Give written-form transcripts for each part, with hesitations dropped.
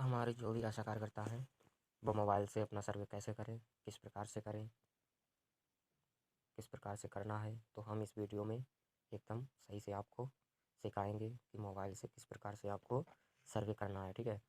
हमारे जो भी आशा कार्यकर्ता हैं वो मोबाइल से अपना सर्वे कैसे करें, किस प्रकार से करें, किस प्रकार से करना है, तो हम इस वीडियो में एकदम सही से आपको सिखाएंगे कि मोबाइल से किस प्रकार से आपको सर्वे करना है। ठीक है,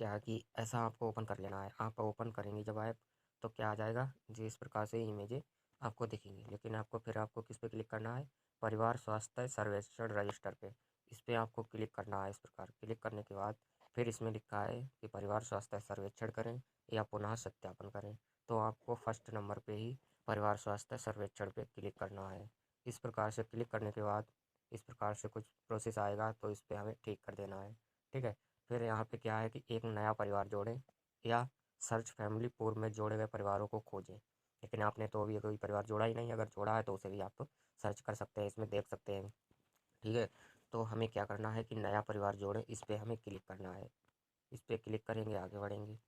क्या है कि ऐसा आपको ओपन कर लेना है। आप ओपन करेंगे जब ऐप तो क्या आ जाएगा जी, इस प्रकार से इमेजें आपको दिखेंगी। लेकिन आपको किस पे क्लिक करना है, परिवार स्वास्थ्य सर्वेक्षण रजिस्टर पे, इस पर आपको क्लिक करना है। इस प्रकार क्लिक करने के बाद फिर इसमें लिखा है कि परिवार स्वास्थ्य सर्वेक्षण करें या पुनः सत्यापन करें, तो आपको फर्स्ट नंबर पे ही परिवार स्वास्थ्य सर्वेक्षण पे क्लिक करना है। इस प्रकार से क्लिक करने के बाद इस प्रकार से कुछ प्रोसेस आएगा, तो इस पर हमें ठीक कर देना है। ठीक है, फिर यहाँ पे क्या है कि एक नया परिवार जोड़ें या सर्च फैमिली पूर्व में जोड़े गए परिवारों को खोजें। लेकिन आपने तो अभी कोई परिवार जोड़ा ही नहीं, अगर जोड़ा है तो उसे भी आप तो सर्च कर सकते हैं, इसमें देख सकते हैं। ठीक है, तो हमें क्या करना है कि नया परिवार जोड़ें, इस पर हमें क्लिक करना है। इस पर क्लिक करेंगे, आगे बढ़ेंगे।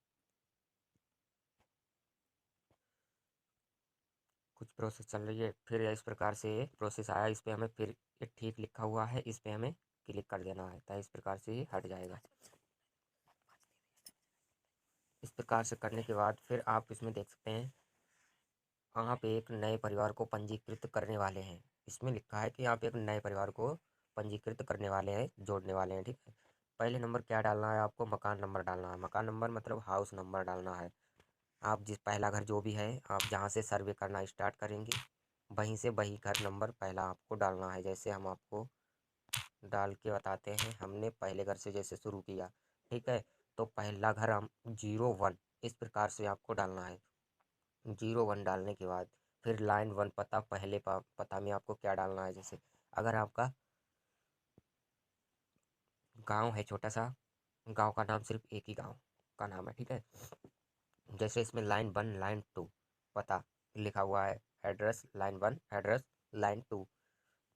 कुछ प्रोसेस चल रही है, फिर इस प्रकार से प्रोसेस आया, इस पर हमें फिर ये ठीक लिखा हुआ है, इस पर हमें क्लिक कर देना है, तो इस प्रकार से ये हट जाएगा। इस प्रकार से करने के बाद फिर आप इसमें देख सकते हैं आप एक नए परिवार को पंजीकृत करने वाले हैं। इसमें लिखा है कि आप एक नए परिवार को पंजीकृत करने वाले हैं, जोड़ने वाले हैं। ठीक है, पहले नंबर क्या डालना है, आपको मकान नंबर डालना है। मकान नंबर मतलब हाउस नंबर डालना है। आप जिस पहला घर जो भी है, आप जहाँ से सर्वे करना स्टार्ट करेंगे वहीं से वही घर नंबर पहला आपको डालना है। जैसे हम आपको डाल के बताते हैं, हमने पहले घर से जैसे शुरू किया। ठीक है, तो पहला घर हम 01 इस प्रकार से आपको डालना है। 01 डालने के बाद फिर लाइन 1 पता, पहले पता में आपको क्या डालना है। जैसे अगर आपका गांव है छोटा सा, गांव का नाम सिर्फ एक ही गांव का नाम है। ठीक है, जैसे इसमें लाइन 1 लाइन 2 पता लिखा हुआ है, एड्रेस लाइन 1 एड्रेस लाइन 2,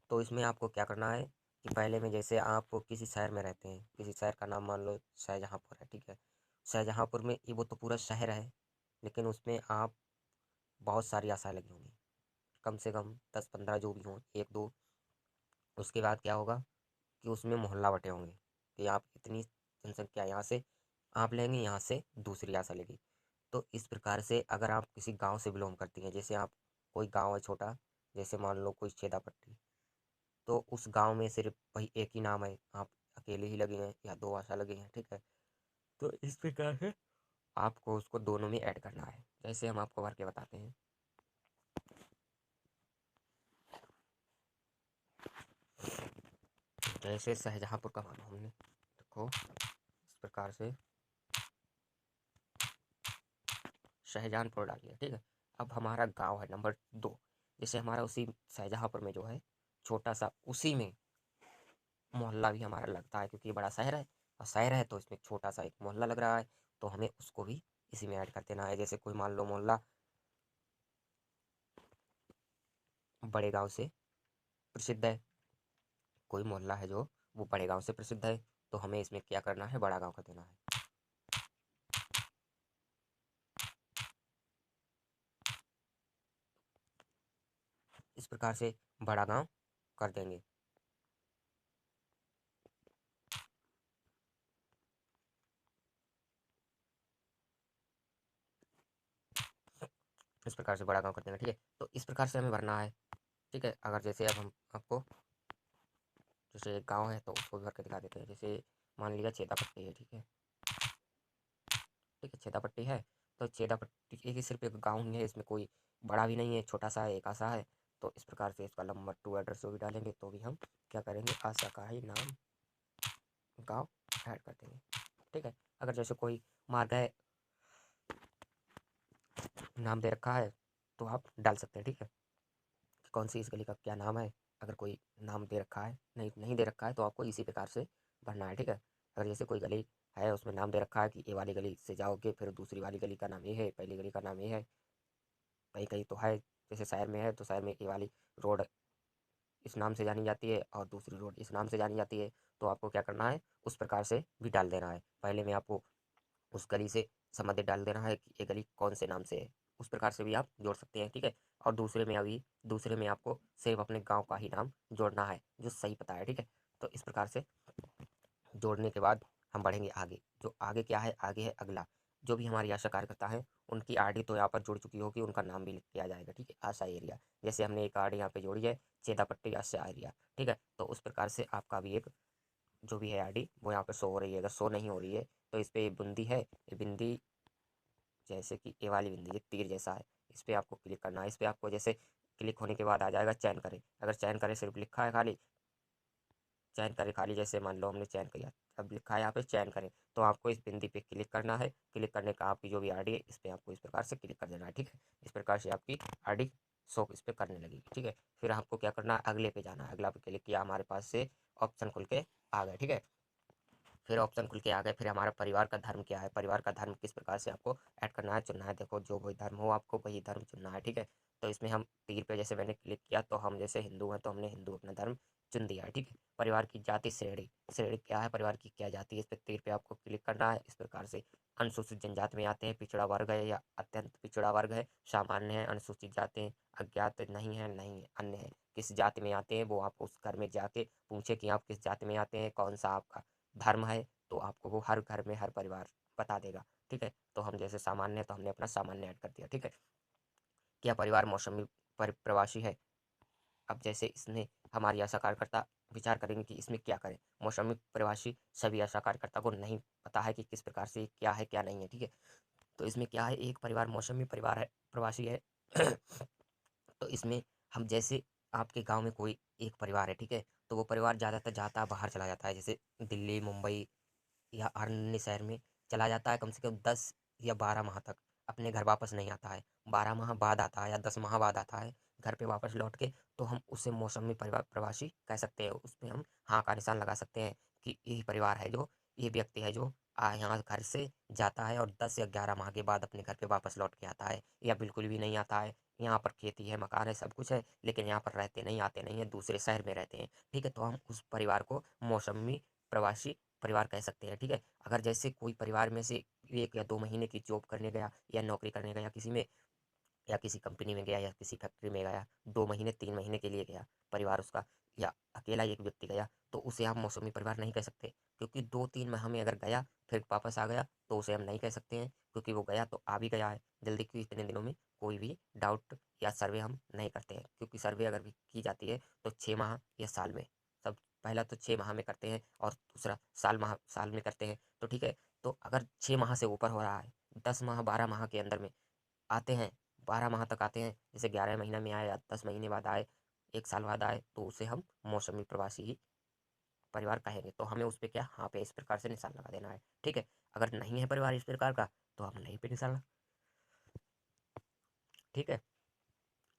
तो इसमें आपको क्या करना है कि पहले में जैसे आप किसी शहर में रहते हैं, किसी शहर का नाम मान लो शाहजहाँपुर है। ठीक है, शाहजहाँपुर में ये वो तो पूरा शहर है, लेकिन उसमें आप बहुत सारी आशाएं लगी होंगी, कम से कम 10-15 जो भी हों, एक दो। उसके बाद क्या होगा कि उसमें मोहल्ला बटे होंगे कि आप इतनी जनसंख्या यहाँ से आप लेंगे, यहाँ से दूसरी आशा लेगी। तो इस प्रकार से अगर आप किसी गांव से बिलोंग करती हैं, जैसे आप कोई गांव है छोटा, जैसे मान लो कोई छेदापट्टी, तो उस गांव में सिर्फ वही एक ही नाम है, आप अकेले ही लगे हैं या दो आशा लगे हैं। ठीक है, तो इस प्रकार से आपको उसको दोनों में ऐड करना है, जैसे हम आपको भर के बताते हैं। जैसे शाहजहाँपुर का मानो हमने, देखो इस प्रकार से शाहजहाँपुर डालिए। ठीक है, अब हमारा गांव है नंबर 2, जैसे हमारा उसी शाहजहाँपुर में जो है छोटा सा, उसी में मोहल्ला भी हमारा लगता है, क्योंकि ये बड़ा शहर है और शहर है तो इसमें छोटा सा एक मोहल्ला लग रहा है, तो हमें उसको भी इसी में ऐड कर देना है। जैसे कोई मान लो मोहल्ला बड़े गांव से प्रसिद्ध है, कोई मोहल्ला है जो वो बड़े गांव से प्रसिद्ध है, तो हमें इसमें क्या करना है, बड़ा गांव कर देना है। इस प्रकार से बड़ा गांव कर देंगे। इस प्रकार से बड़ा गांव कर देंगे। ठीक है, तो इस प्रकार से हमें भरना है। ठीक है, अगर जैसे अब हम आपको जैसे एक गाँव है तो उसको भी भर के दिखा देते हैं। जैसे मान लिया छेदापट्टी है। ठीक है, ठीक है, छेदापट्टी है, तो छेदापट्टी एक ही सिर्फ एक गाँव ही है, इसमें कोई बड़ा भी नहीं है, छोटा सा है, एक आशा है। तो इस प्रकार से इसका नंबर 2 एड्रेस जो भी डालेंगे तो भी हम क्या करेंगे, आशा का ही नाम गाँव ऐड कर देंगे। ठीक है, अगर जैसे कोई मार्ग है नाम दे रखा है तो आप डाल सकते हैं। ठीक है, कि कौन सी इस गली का क्या नाम है, अगर कोई नाम दे रखा है, नहीं दे रखा है तो आपको इसी प्रकार से भरना है। ठीक है, अगर जैसे कोई गली है उसमें नाम दे रखा है कि ये वाली गली से जाओगे फिर दूसरी वाली गली का नाम ये है, पहली गली का नाम ये है, कहीं कहीं तो है जैसे शहर में है तो शहर में ये वाली रोड इस नाम से जानी जाती है और दूसरी रोड इस नाम से जानी जाती है, तो आपको क्या करना है, उस प्रकार से भी डाल देना है। पहले में आपको उस गली से संबंधित डाल देना है कि ये गली कौन से नाम से है, उस प्रकार से भी आप जोड़ सकते हैं। ठीक है, और दूसरे में आपको सिर्फ अपने गांव का ही नाम जोड़ना है जो सही पता है। ठीक है, तो इस प्रकार से जोड़ने के बाद हम बढ़ेंगे आगे। जो आगे क्या है, आगे है अगला। जो भी हमारी आशा कार्यकर्ता है उनकी आरडी तो यहाँ पर जुड़ चुकी होगी, उनका नाम भी लिख दिया जाएगा, ठीक है। आशा एरिया, जैसे हमने एक आरडी यहाँ पे जोड़ी है, छेदापट्टी आशा एरिया, ठीक है। तो उस प्रकार से आपका भी एक जो भी है आरडी वो यहाँ पे शो हो रही है। अगर शो नहीं हो रही है तो इस पर ये बिंदी है, ये बिंदी जैसे कि ए वाली बिंदी, ये तीर जैसा है, इस पर आपको क्लिक करना है। इस पर आपको जैसे क्लिक होने के बाद आ जाएगा चयन करें। अगर चयन करें सिर्फ लिखा है खाली, चयन करें खाली, जैसे मान लो हमने चयन किया, अब लिखा है यहाँ पे चयन करें, तो आपको इस बिंदी पे क्लिक करना है। क्लिक करने का आपकी जो भी आरडी है इस पर आपको इस प्रकार से क्लिक कर देना है, ठीक है। इस प्रकार से आपकी आरडी शो इस पर करने लगेगी, ठीक है। फिर आपको क्या करना है, अगले पे जाना है। अगला पे क्लिक किया, हमारे पास से ऑप्शन खुल के आ गए, ठीक है। फिर ऑप्शन खुल के आ गए। फिर हमारा परिवार का धर्म क्या है, परिवार का धर्म किस प्रकार से आपको ऐड करना है, चुनना है। देखो जो कोई धर्म हो आपको वही धर्म चुनना है, ठीक है। तो इसमें हम तीर पे जैसे मैंने क्लिक किया तो हम जैसे हिंदू हैं तो हमने हिंदू अपना धर्म चुन दिया है, ठीक है। परिवार की जाति श्रेणी, श्रेणी क्या है, परिवार की क्या जाति है, इस पर तीर पे आपको क्लिक करना है। इस प्रकार से अनुसूचित जनजाति में आते हैं, पिछड़ा वर्ग है या अत्यंत पिछड़ा वर्ग है, सामान्य है, अनुसूचित जाति है, अज्ञात नहीं है, नहीं है, अन्य है। किस जाति में आते हैं वो आप उस घर में जाके पूछे कि आप किस जाति में आते हैं, कौन सा आपका धर्म है, तो आपको वो हर घर में हर परिवार बता देगा, ठीक है। तो हम जैसे सामान्य है तो हमने अपना सामान्य ऐड कर दिया, ठीक है। क्या परिवार मौसमी प्रवासी है। अब जैसे इसने हमारी आशा कार्यकर्ता विचार करेंगे कि इसमें क्या करें। मौसमी प्रवासी सभी आशा कार्यकर्ता को नहीं पता है कि किस प्रकार से क्या है क्या नहीं है, ठीक है। तो इसमें क्या है, एक परिवार मौसमी परिवार है, प्रवासी है। तो इसमें हम जैसे आपके गांव में कोई एक परिवार है, ठीक है, तो वो परिवार ज़्यादातर जाता है बाहर चला जाता है, जैसे दिल्ली, मुंबई या अन्य शहर में चला जाता है, कम से कम 10 या 12 माह तक अपने घर वापस नहीं आता है। 12 माह बाद आता है या 10 माह बाद आता है घर पे वापस लौट के, तो हम उसे मौसमी परिवार प्रवासी कह सकते हैं। उस पर हम हाँ का निशान लगा सकते हैं कि यही परिवार है, जो ये व्यक्ति है जो यहाँ घर से जाता है और 10 या 11 माह के बाद अपने घर पे वापस लौट के आता है, या बिल्कुल भी नहीं आता है। यहाँ पर खेती है, मकान है, सब कुछ है, लेकिन यहाँ पर रहते नहीं, आते नहीं है, दूसरे शहर में रहते हैं, ठीक है। तो हम उस परिवार को मौसमी प्रवासी परिवार कह सकते हैं, ठीक है। अगर जैसे कोई परिवार में से 1 या 2 महीने की जॉब करने गया या नौकरी करने गया किसी में, या किसी कंपनी में गया या किसी फैक्ट्री में गया, 2 महीने 3 महीने के लिए गया परिवार उसका, या अकेला एक व्यक्ति गया, तो उसे आप मौसमी परिवार नहीं कह सकते, क्योंकि 2-3 माह में अगर गया फिर वापस आ गया तो उसे हम नहीं कह सकते हैं, क्योंकि वो गया तो आ भी गया है जल्दी, क्योंकि इतने दिनों में कोई भी डाउट या सर्वे हम नहीं करते हैं, क्योंकि सर्वे अगर भी की जाती है तो 6 माह या साल में, सब पहला तो 6 माह में करते हैं और दूसरा साल में करते हैं, तो ठीक है। तो अगर 6 माह से ऊपर हो रहा है, 10 माह 12 माह के अंदर में आते हैं, 12 माह तक आते हैं, जैसे 11 महीना में आए या 10 महीने बाद आए, 1 साल बाद आए, तो उसे हम मौसमी प्रवासी ही परिवार कहेंगे। तो हमें उस पर क्या, हाँ पे इस प्रकार से निशान लगा देना है, ठीक है। अगर नहीं है परिवार इस प्रकार का तो हम नहीं पे निशान ठीक है।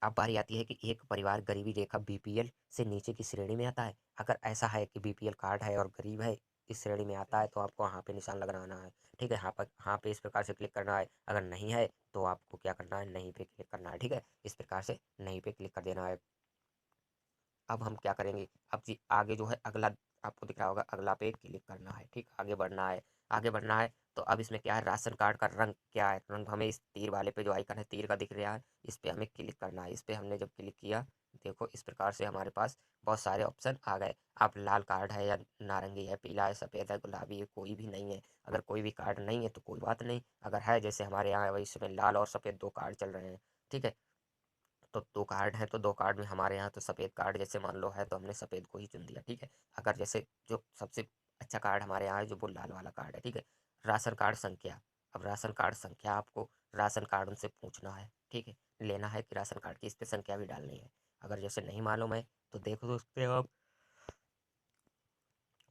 अब बारी आती है कि एक परिवार गरीबी रेखा बीपीएल से नीचे की श्रेणी में आता है। अगर ऐसा है कि बीपीएल कार्ड है और गरीब है, इस श्रेणी में आता है, तो आपको यहाँ पे निशान लगाना है, ठीक है। यहाँ पे इस प्रकार से क्लिक करना है। अगर नहीं है तो आपको क्या करना है, नहीं पे क्लिक करना है, ठीक है। इस प्रकार से नहीं पे क्लिक कर देना है। अब हम क्या करेंगे, अब जी आगे जो है अगला आपको दिख रहा होगा, अगला पे क्लिक करना है, ठीक, आगे बढ़ना है। आगे बढ़ना है तो अब इसमें क्या है, राशन कार्ड का रंग क्या है, रंग हमें इस तीर वाले पे जो आइकन है तीर का दिख रहा है, इस पे हमें क्लिक करना है। इस पे हमने जब क्लिक किया, देखो इस प्रकार से हमारे पास बहुत सारे ऑप्शन आ गए। आप लाल कार्ड है या नारंगी है, पीला है, सफ़ेद है, गुलाबी है, कोई भी नहीं है। अगर कोई भी कार्ड नहीं है तो कोई बात नहीं, अगर है जैसे हमारे यहाँ वही इसमें लाल और सफ़ेद 2 कार्ड चल रहे हैं, ठीक है। तो 2 कार्ड हैं तो 2 कार्ड में हमारे यहाँ तो सफ़ेद कार्ड जैसे मान लो है तो हमने सफ़ेद को ही चुन दिया, ठीक है। अगर जैसे जो सबसे अच्छा कार्ड हमारे यहाँ है जो वो लाल वाला कार्ड है, ठीक है। राशन कार्ड संख्या, अब राशन कार्ड संख्या आपको राशन कार्ड उनसे पूछना है, ठीक है, लेना है कि राशन कार्ड की इस पर संख्या भी डालनी है। अगर जैसे नहीं मालूम है तो देखो दोस्तों अब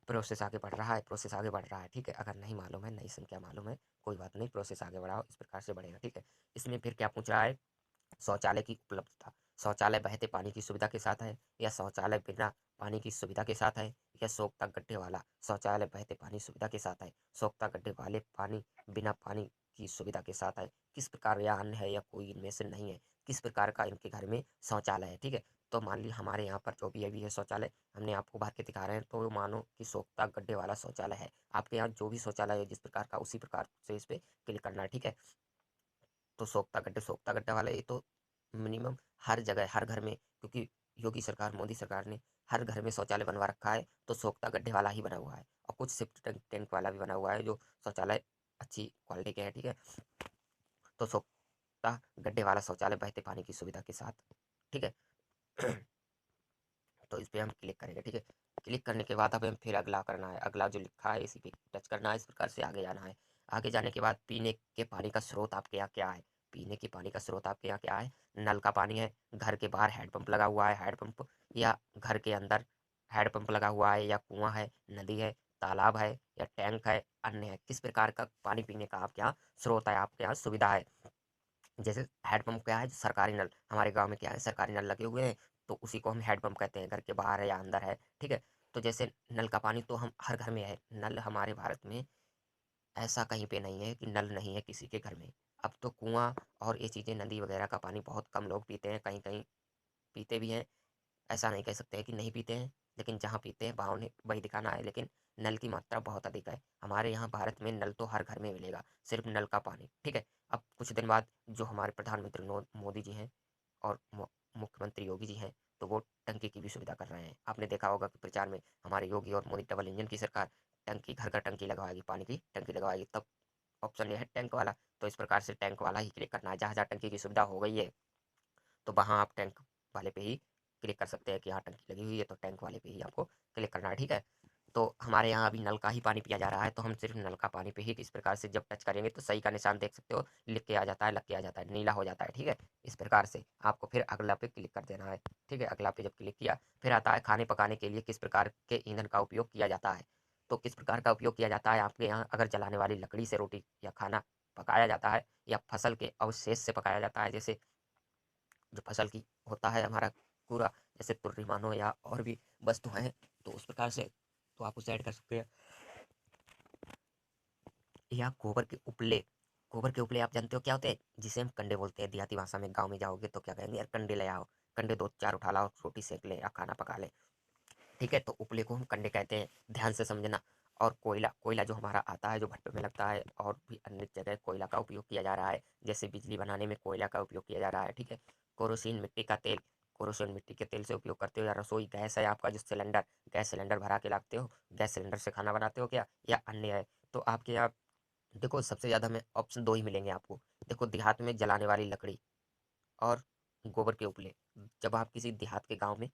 प्रोसेस आगे बढ़ रहा है, प्रोसेस आगे बढ़ रहा है, ठीक है। अगर नहीं मालूम है, नई संख्या मालूम है, कोई बात नहीं, प्रोसेस आगे बढ़ाओ, इस प्रकार से बढ़ेगा, ठीक है। इसमें फिर क्या पूछ रहा है, शौचालय की उपलब्धता, शौचालय बहते पानी की सुविधा के साथ है या शौचालय बिना पानी की सुविधा के साथ है, या सोख्ता गड्ढे वाला शौचालय बहते पानी सुविधा के साथ है, सोख्ता गड्ढे वाले पानी बिना पानी की सुविधा के साथ है, किस प्रकार या अन्य है या कोई इनमें से नहीं है, किस प्रकार का इनके घर में शौचालय है, ठीक है। तो मान ली हमारे यहाँ पर जो भी अभी है शौचालय हमने आपको भर के दिखा रहे हैं, तो मानो कि सोख्ता गड्ढे वाला शौचालय है। आपके यहाँ जो भी शौचालय है जिस प्रकार का उसी प्रकार से इस पर क्लिक करना है, ठीक है। तो सोख्ता गड्ढा वाला ये तो मिनिमम हर जगह हर घर में, क्योंकि योगी सरकार मोदी सरकार ने हर घर में शौचालय बनवा रखा है तो सोख्ता गड्ढे वाला ही बना हुआ है, और कुछ सिफ्ट टैंक वाला भी बना हुआ है जो शौचालय अच्छी क्वालिटी के है, ठीक है। तो सोख्ता गड्ढे वाला शौचालय बहते पानी की सुविधा के साथ, ठीक है। तो इस पर हम क्लिक करेंगे, ठीक है। क्लिक करने के बाद हमें फिर अगला करना है, अगला जो लिखा है इसी पे टच करना है, इस प्रकार से आगे जाना है। आगे जाने के बाद पीने के पानी का स्रोत आपके यहाँ क्या है, पीने के पानी का स्रोत आपके यहाँ क्या है, नल का पानी है, घर के बाहर हैंडपंप लगा हुआ है, हैंडपंप, या घर के अंदर हैंडपंप लगा हुआ है, या कुआं है, नदी है, तालाब है, या टैंक है, अन्य है, किस प्रकार का पानी पीने का आपके यहाँ स्रोत है, आपके यहाँ सुविधा है। जैसे हैंडपंप क्या है, सरकारी नल, हमारे गांव में क्या है सरकारी नल लगे हुए हैं, तो उसी को हम हैंडपंप कहते हैं, घर के बाहर है या अंदर है, ठीक है। तो जैसे नल का पानी तो हम हर घर में है, नल हमारे भारत में ऐसा कहीं पे नहीं है कि नल नहीं है किसी के घर में। अब तो कुआं और ये चीज़ें, नदी वगैरह का पानी बहुत कम लोग पीते हैं, कहीं कहीं पीते भी हैं, ऐसा नहीं कह सकते हैं कि नहीं पीते हैं, लेकिन जहाँ पीते हैं वहाँ उन्हें वही दिखाना है, लेकिन नल की मात्रा बहुत अधिक है। हमारे यहाँ भारत में नल तो हर घर में मिलेगा, सिर्फ नल का पानी, ठीक है। अब कुछ दिन बाद जो हमारे प्रधानमंत्री मोदी जी हैं और मुख्यमंत्री योगी जी हैं, तो वो टंकी की भी सुविधा कर रहे हैं। आपने देखा होगा कि प्रचार में हमारे योगी और मोदी डबल इंजन की सरकार टंकी, घर घर टंकी लगवाएगी, पानी की टंकी लगवाएगी, तब ऑप्शन ये है टैंक वाला। तो इस प्रकार से टैंक वाला ही क्लिक करना है, जहाँ जहाँ टंकी की सुविधा हो गई है तो वहाँ आप टैंक वाले पे ही क्लिक कर सकते हैं कि हाँ टंकी लगी हुई है, तो टैंक वाले पे ही आपको क्लिक करना है, ठीक है। तो हमारे यहाँ अभी नल का ही पानी पिया जा रहा है, तो हम सिर्फ नल का पानी पे ही इस प्रकार से जब टच करेंगे तो सही का निशान देख सकते हो, लिख के आ जाता है, लग के आ जाता है, नीला हो जाता है, ठीक है। इस प्रकार से आपको फिर अगला पे क्लिक कर देना है, ठीक है। अगला पे जब क्लिक किया फिर आता है खाने पकाने के लिए किस प्रकार के ईंधन का उपयोग किया जाता है। तो किस प्रकार का उपयोग किया जाता है आपके यहाँ, अगर जलाने वाली लकड़ी से रोटी या खाना पकाया जाता है, या फसल के अवशेष से पकाया जाता है, जैसे जो फसल की होता है हमारा पूरा, जैसे तुर्री मानो या और भी वस्तु हैं, तो उस प्रकार से तो आप उसे ऐड कर सकते हैं। या गोबर के उपले, गोबर के उपले आप जानते हो क्या होते हैं, जिसे हम कंडे बोलते हैं, देहाती भाषा में गांव में जाओगे तो क्या कहेंगे, यार कंडे ले आओ, कंडे दो चार उठा लाओ, रोटी सेक ले या खाना पका ले, ठीक है। तो उपले को हम कंडे कहते हैं, ध्यान से समझना। और कोयला, कोयला जो हमारा आता है जो भट्टों में लगता है, और भी अन्य जगह कोयला का उपयोग किया जा रहा है, जैसे बिजली बनाने में कोयला का उपयोग किया जा रहा है, ठीक है। केरोसिन मिट्टी का तेल, केरोसिन मिट्टी के तेल से उपयोग करते हो, या रसोई गैस है आपका जो सिलेंडर, गैस सिलेंडर भरा के लाते हो, गैस सिलेंडर से खाना बनाते हो क्या, या अन्य है। तो आपके यहाँ देखो सबसे ज़्यादा में ऑप्शन दो ही मिलेंगे आपको। देखो देहात में जलाने वाली लकड़ी और गोबर के उपले। जब आप किसी देहात के गांव में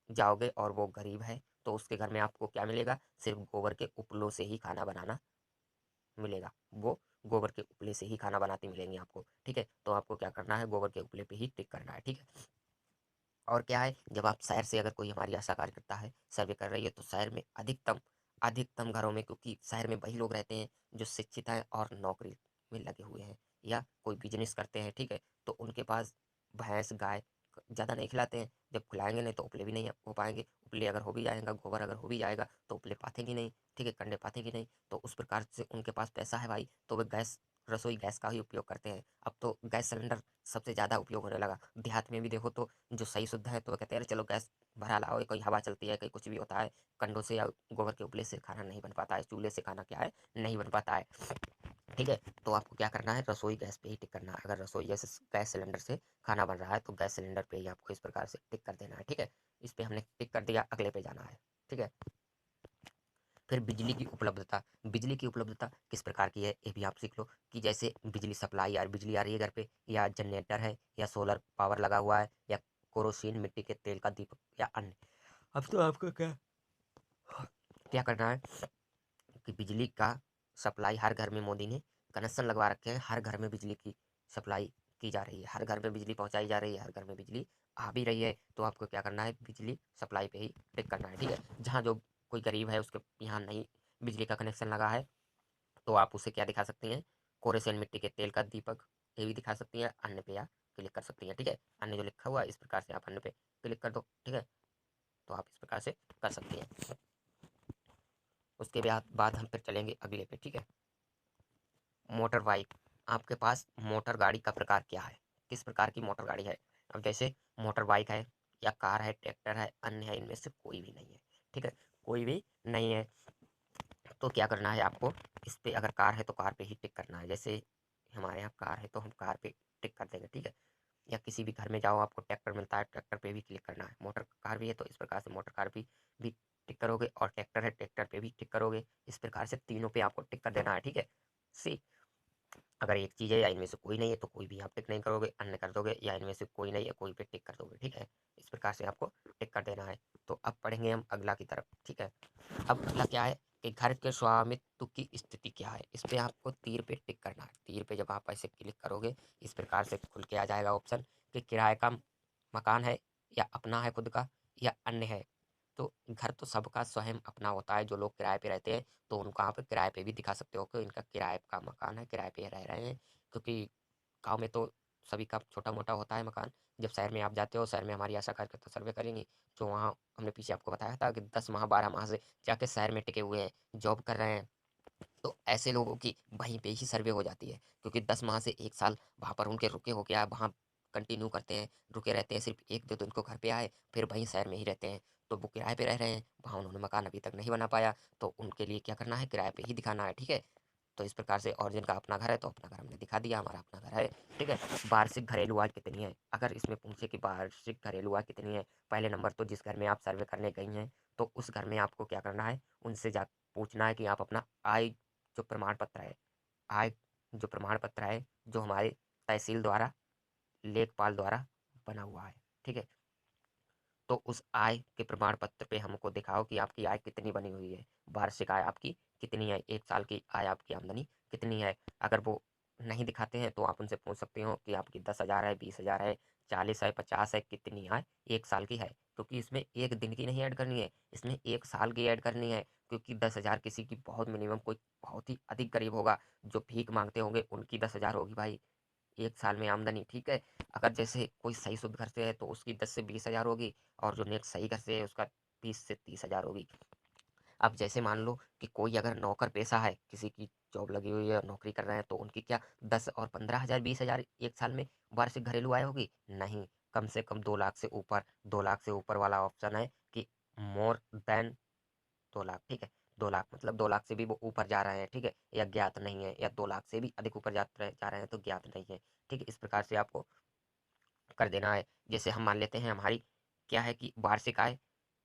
जाओगे और वो गरीब है तो उसके घर में आपको क्या मिलेगा, सिर्फ गोबर के उपलों से ही खाना बनाना मिलेगा, वो गोबर के उपले से ही खाना बनाते मिलेंगे आपको, ठीक है। तो आपको क्या करना है, गोबर के उपले पे ही टिक करना है, ठीक है। और क्या है, जब आप शहर से अगर कोई हमारी आशा कार्यकर्ता है सर्वे कर रही है, तो शहर में अधिकतम अधिकतम घरों में, क्योंकि शहर में वही लोग रहते हैं जो शिक्षित हैं और नौकरी में लगे हुए हैं या कोई बिजनेस करते हैं, ठीक है। तो उनके पास भैंस गाय ज़्यादा नहीं खिलाते हैं, जब खिलाएंगे नहीं तो उपले भी नहीं हो पाएंगे, उपले अगर हो भी जाएगा, गोबर अगर हो भी जाएगा तो उपले पाथेंगे नहीं, ठीक है, कंडे पाथेंगे नहीं। तो उस प्रकार से उनके पास पैसा है भाई, तो वे गैस, रसोई गैस का ही उपयोग करते हैं। अब तो गैस सिलेंडर सबसे ज़्यादा उपयोग होने लगा, देहात में भी देखो तो जो सही शुद्ध है तो वो कहते हैं अरे चलो गैस भरा लाओ, कोई हवा चलती है, कहीं कुछ भी होता है, कंडों से या गोबर के उपले से खाना नहीं बन पाता है, चूल्हे से खाना क्या है नहीं बन पाता है, ठीक है। तो आपको क्या करना है, रसोई गैस पे ही टिक करना है। अगर रसोई गैस सिलेंडर से खाना बन रहा है तो गैस सिलेंडर पे ही आपको इस प्रकार से टिक कर देना है, ठीक है। इस पे हमने टिक कर दिया, अगले पे जाना है, ठीक है। फिर बिजली की उपलब्धता, बिजली की उपलब्धता किस प्रकार की है ये भी आप सीख लो, कि जैसे बिजली सप्लाई, यार बिजली आ रही है घर पे, या जनरेटर है, या सोलर पावर लगा हुआ है, या केरोसिन मिट्टी के तेल का दीपक, या अन्य। अब तो आपको क्या क्या करना है कि बिजली का सप्लाई हर घर में, मोदी ने कनेक्शन लगवा रखे हैं, हर घर में बिजली की सप्लाई की जा रही है, हर घर में बिजली पहुंचाई जा रही है, हर घर में बिजली आ भी रही है। तो आपको क्या करना है, बिजली सप्लाई पे ही टिक करना है, ठीक है। जहाँ जो कोई गरीब है उसके यहाँ नहीं बिजली का कनेक्शन लगा है, तो आप उसे क्या दिखा सकती हैं, कोरेसिन मिट्टी के तेल का दीपक, ये भी दिखा सकती हैं, अन्य पे या क्लिक कर सकती हैं, ठीक है। अन्य जो लिखा हुआ है इस प्रकार से आप अन्य पे क्लिक कर दो, ठीक है। तो आप इस प्रकार से कर सकती हैं। उसके बाद हम फिर चलेंगे अगले पे, ठीक है। मोटर बाइक, आपके पास मोटर गाड़ी का प्रकार क्या है, किस प्रकार की मोटर गाड़ी है। अब जैसे मोटर बाइक है, या कार है, ट्रैक्टर है, अन्य है, इनमें से कोई भी नहीं है, ठीक है, कोई भी नहीं है। तो क्या करना है आपको, इस पे अगर कार है तो कार पे ही टिक करना है, जैसे हमारे यहाँ कार है तो हम कार पे टिक कर देंगे, ठीक है। या किसी भी घर में जाओ आपको ट्रैक्टर मिलता है, ट्रैक्टर पे भी क्लिक करना है। मोटर कार भी है तो इस प्रकार से मोटर कार भी टिक करोगे, और ट्रैक्टर है ट्रैक्टर पे भी टिक करोगे। इस प्रकार से तीनों पे आपको टिक कर देना है, ठीक है। सी अगर एक चीज़ है या इनमें से कोई नहीं है तो कोई भी आप टिक नहीं करोगे, अन्य कर दोगे, या इनमें से कोई नहीं है कोई पे टिक कर दोगे, ठीक है। इस प्रकार से आपको टिक कर देना है। तो अब पढ़ेंगे हम अगला की तरफ, ठीक है। अब अगला क्या है कि घर के स्वामित्व की स्थिति क्या है, इस पे आपको तीर पे टिक करना है। तीर पे जब आप ऐसे क्लिक करोगे इस प्रकार से खुल के आ जाएगा ऑप्शन कि किराए का मकान है, या अपना है खुद का, या अन्य है। तो घर तो सबका स्वयं अपना होता है। जो लोग किराए पे रहते हैं तो उनको आप किराए पे भी दिखा सकते हो कि इनका किराए का मकान है, किराए पे रह रहे हैं। क्योंकि गांव में तो सभी का छोटा मोटा होता है मकान। जब शहर में आप जाते हो, शहर में हमारी आशा कार्यकर्ता सर्वे करेंगी, जो वहाँ हमने पीछे आपको बताया था कि 10 माह 12 माह से जाके शहर में टिके हुए हैं, जॉब कर रहे हैं। तो ऐसे लोगों की वहीं पे ही सर्वे हो जाती है, क्योंकि 10 माह से 1 साल वहाँ पर उनके रुके हो गया, वहाँ कंटिन्यू करते हैं, रुके रहते हैं, सिर्फ 1 2 दिन को घर पे आए, फिर वहीं शहर में ही रहते हैं। तो वो किराए पे रह रहे हैं, वहाँ उन्होंने मकान अभी तक नहीं बना पाया, तो उनके लिए क्या करना है, किराए पे ही दिखाना है, ठीक है। तो इस प्रकार से, और जिनका अपना घर है तो अपना घर हमने दिखा दिया, हमारा अपना घर है, ठीक है। वार्षिक घरेलू आय कितनी है, अगर इसमें पूछे कि वार्षिक घरेलू आय कितनी है, पहले नंबर तो जिस घर में आप सर्वे करने गई हैं तो उस घर में आपको क्या करना है, उनसे जा पूछना है कि आप अपना आय जो प्रमाण पत्र है, आय जो प्रमाण पत्र है जो हमारे तहसील द्वारा, लेखपाल द्वारा बना हुआ है, ठीक है। तो उस आय के प्रमाण पत्र पे हमको दिखाओ कि आपकी आय कितनी बनी हुई है, वार्षिक आय आपकी कितनी है, 1 साल की आय आपकी आमदनी कितनी है। अगर वो नहीं दिखाते हैं तो आप उनसे पूछ सकते हो कि आपकी 10,000 है, 20,000 है, 40 है, 50 है, कितनी आय 1 साल की है। क्योंकि इसमें एक दिन की नहीं ऐड करनी है, इसमें 1 साल की ऐड करनी है। क्योंकि 10,000 किसी की बहुत मिनिमम, कोई बहुत ही अधिक गरीब होगा जो भीख मांगते होंगे, उनकी 10,000 होगी भाई 1 साल में आमदनी, ठीक है। अगर जैसे कोई सही शुद्ध घर से है तो उसकी 10 से 20 हज़ार होगी, और जो नेक्स्ट सही घर से है उसका 20 से 30 हज़ार होगी। अब जैसे मान लो कि कोई अगर नौकर पेशा है, किसी की जॉब लगी हुई है, नौकरी कर रहे हैं, तो उनकी क्या 10 और 15 हज़ार 20 हज़ार 1 साल में वार्षिक घरेलू आय होगी? नहीं, कम से कम 2 लाख से ऊपर। 2 लाख से ऊपर वाला ऑप्शन है कि मोर देन 2 लाख, ठीक है। 2 लाख मतलब 2 लाख से भी वो ऊपर जा रहे हैं, ठीक है, या ज्ञात नहीं है, या 2 लाख से भी अधिक ऊपर जा रहे हैं तो ज्ञात नहीं है, ठीक है। इस प्रकार से आपको कर देना है। जैसे हम मान लेते हैं हमारी क्या है कि वार्षिक आय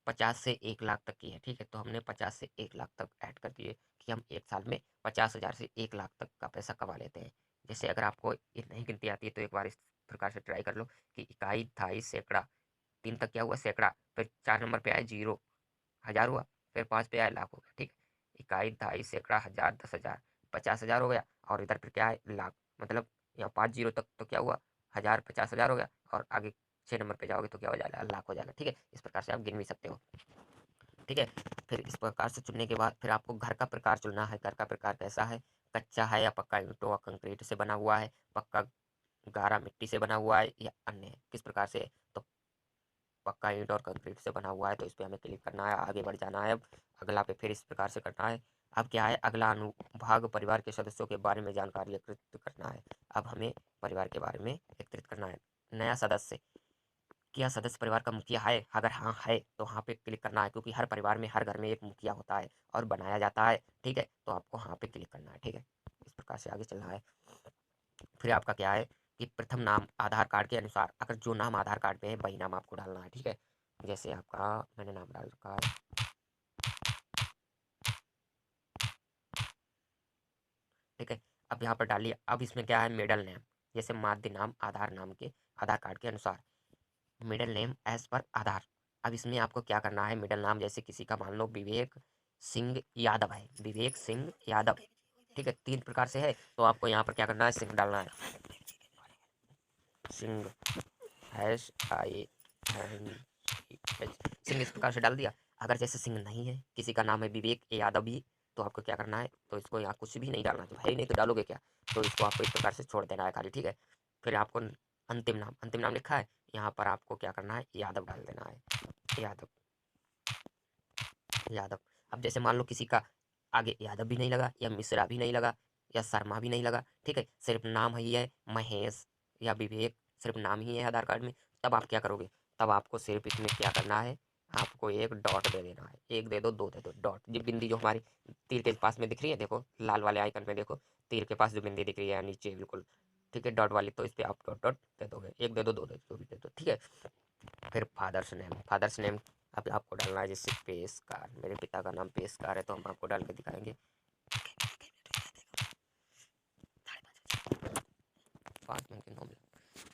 50 से 1 लाख तक की है, ठीक है। तो हमने 50 से 1 लाख तक ऐड कर दिए कि हम 1 साल में 50,000 से 1 लाख तक का पैसा कमा लेते हैं। जैसे अगर आपको ये नहीं गिनती आती है तो एक बार इस प्रकार से ट्राई कर लो कि इकाई, दहाई, सैकड़ा, 3 तक क्या हुआ सैकड़ा, फिर 4 नंबर पे आए जीरो, हज़ार हुआ, फिर 5 पे आए लाख हो गया, ठीक। इकाई, दहाई, सैकड़ा, हज़ार, 10,000, 50,000 हो गया, और इधर फिर क्या है लाख। मतलब यहाँ 5 जीरो तक तो क्या हुआ, 1,000, 50,000 हो गया, और आगे 6 नंबर पे जाओगे तो क्या हो जाएगा, लाख हो जाएगा, ठीक है। इस प्रकार से आप गिन भी सकते हो, ठीक है। फिर इस प्रकार से चुनने के बाद फिर आपको घर का प्रकार चुनना है। घर का प्रकार कैसा है, कच्चा है या पक्का ईंटों और कंक्रीट से बना हुआ है, पक्का गारा मिट्टी से बना हुआ है, या अन्य है, किस प्रकार से है? तो पक्का ईंट और कंक्रीट से बना हुआ है, तो इस पे हमें क्लिक करना है, आगे बढ़ जाना है। अब अगला पे फिर इस प्रकार से करना है। अब क्या है, अगला अनुभाग परिवार के सदस्यों के बारे में जानकारी एकत्रित करना है। अब हमें परिवार के बारे में एकत्रित करना है। नया सदस्य, क्या सदस्य परिवार का मुखिया है? अगर हाँ है तो हाँ पे क्लिक करना है, क्योंकि हर परिवार में, हर घर में एक मुखिया होता है और बनाया जाता है, ठीक है। तो आपको हाँ पे क्लिक करना है, ठीक है। इस प्रकार से आगे चलना है। फिर आपका क्या है कि प्रथम नाम आधार कार्ड के अनुसार, अगर जो नाम आधार कार्ड में है वही नाम आपको डालना है, ठीक है। जैसे आपका मैंने नाम डाल रखा है, ठीक है। अब यहाँ पर डालिए। अब इसमें क्या है, मिडल नेम, जैसे माध्य नाम आधार नाम के, आधार कार्ड के अनुसार मिडल नेम एज पर आधार। अब इसमें आपको क्या करना है, मिडल नाम जैसे किसी का मान लो विवेक सिंह यादव है, विवेक सिंह यादव, ठीक है। 3 प्रकार से है तो आपको यहाँ पर क्या करना है, सिंह डालना है, सिंह, SINH, सिंह इस प्रकार से डाल दिया। अगर जैसे सिंह नहीं है, किसी का नाम है विवेक यादव भी, तो आपको क्या करना है, तो इसको यहाँ कुछ भी नहीं डालना, तो है ही नहीं तो डालोगे क्या, तो इसको आपको इस प्रकार से छोड़ देना है खाली, ठीक है। फिर आपको अंतिम नाम, अंतिम नाम लिखा है, यहाँ पर आपको क्या करना है, यादव डाल देना है, यादव, यादव। अब जैसे मान लो किसी का आगे यादव भी नहीं लगा, या मिश्रा भी नहीं लगा, या शर्मा भी नहीं लगा, ठीक है, सिर्फ नाम ही है महेश या विवेक, सिर्फ नाम ही है आधार कार्ड में, तब आप क्या करोगे, तब आपको सिर्फ इसमें क्या करना है, आपको एक डॉट दे देना है। एक दे दो, दो दे दो, डॉट, जो बिंदी जो हमारी तीर के पास में दिख रही है, देखो लाल वाले आइकन में देखो, तीर के पास जो बिंदी दिख रही है नीचे बिल्कुल, ठीक है, डॉट वाली तो इस पर आप डॉट डॉट दे दोगे, एक दे दो, दो दे दो, भी दे दो, ठीक है। फिर फादर्स नेम अब आपको डालना है, जैसे पेशकार, मेरे पिता का नाम पेशकार है तो हम आपको डाल के दिखाएंगे।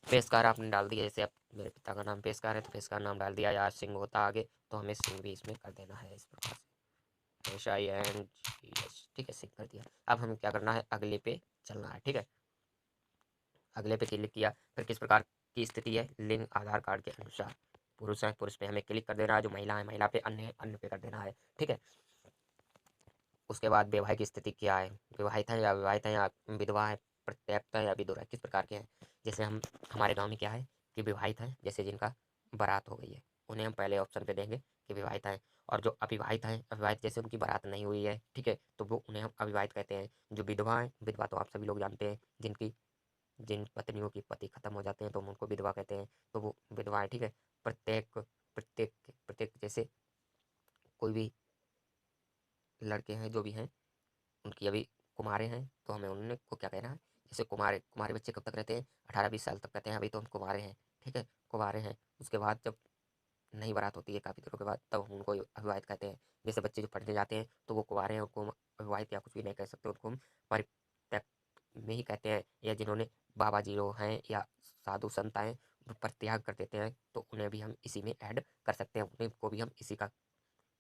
पेशकार आपने डाल दिया, जैसे अब मेरे पिता का नाम पेशकार है तो पेशकार नाम डाल दिया, या सिंह होता आगे तो हमें सिंह भी इसमें कर देना है, इस प्रकार से SINGH, ठीक है, सिंह कर दिया। अब हमें क्या करना है, अगले पे चलना है, ठीक है। अगले पे क्लिक किया, फिर किस प्रकार की स्थिति है, लिंग आधार कार्ड के अनुसार पुरुष है, पुरुष पे हमें क्लिक कर देना है, जो महिला है महिला पे, अन्य अन्य पे कर देना है, ठीक है। उसके बाद वैवाहिक स्थिति क्या है, विवाहित है या विवाहित है या विधवा है, प्रत्येक है या विधुर है, किस प्रकार के हैं। जैसे हम हमारे गांव में क्या है कि विवाहित है, जैसे जिनका बारात हो गई है उन्हें हम पहले ऑप्शन पे देंगे कि विवाहित है, और जो अविवाहित हैं, अविवाहित जैसे उनकी बारात नहीं हुई है, ठीक है, तो वो उन्हें हम अविवाहित कहते हैं। जो विधवा है, विधवा तो आप सभी लोग जानते हैं, जिन पत्नियों की पति खत्म हो जाते हैं तो हम उनको विधवा कहते हैं, तो वो विधवा है, ठीक है। प्रत्येक प्रत्येक प्रत्येक जैसे कोई भी लड़के हैं जो भी हैं उनकी अभी कुमारे हैं तो हमें उन्हें को क्या कहना है, जैसे कुमारे कुमारे बच्चे कब तक रहते हैं, 18-20 साल तक कहते हैं, अभी तो हम कुमारे हैं, ठीक है, कुमारे हैं। उसके बाद जब नई बारात होती है काफ़ी दिनों के बाद, तब हम उनको अविवाहित कहते हैं। जैसे बच्चे जो पढ़ने जाते हैं तो वो कुंवारे हैं, उनको हम अविवाहित या कुछ भी नहीं कह सकते, उनको हम परित्यक्त में ही कहते हैं। या जिन्होंने बाबा जी लोग हैं या साधु संत आए वो परित्याग कर देते हैं तो उन्हें भी हम इसी में ऐड कर सकते हैं, उन्हें को भी हम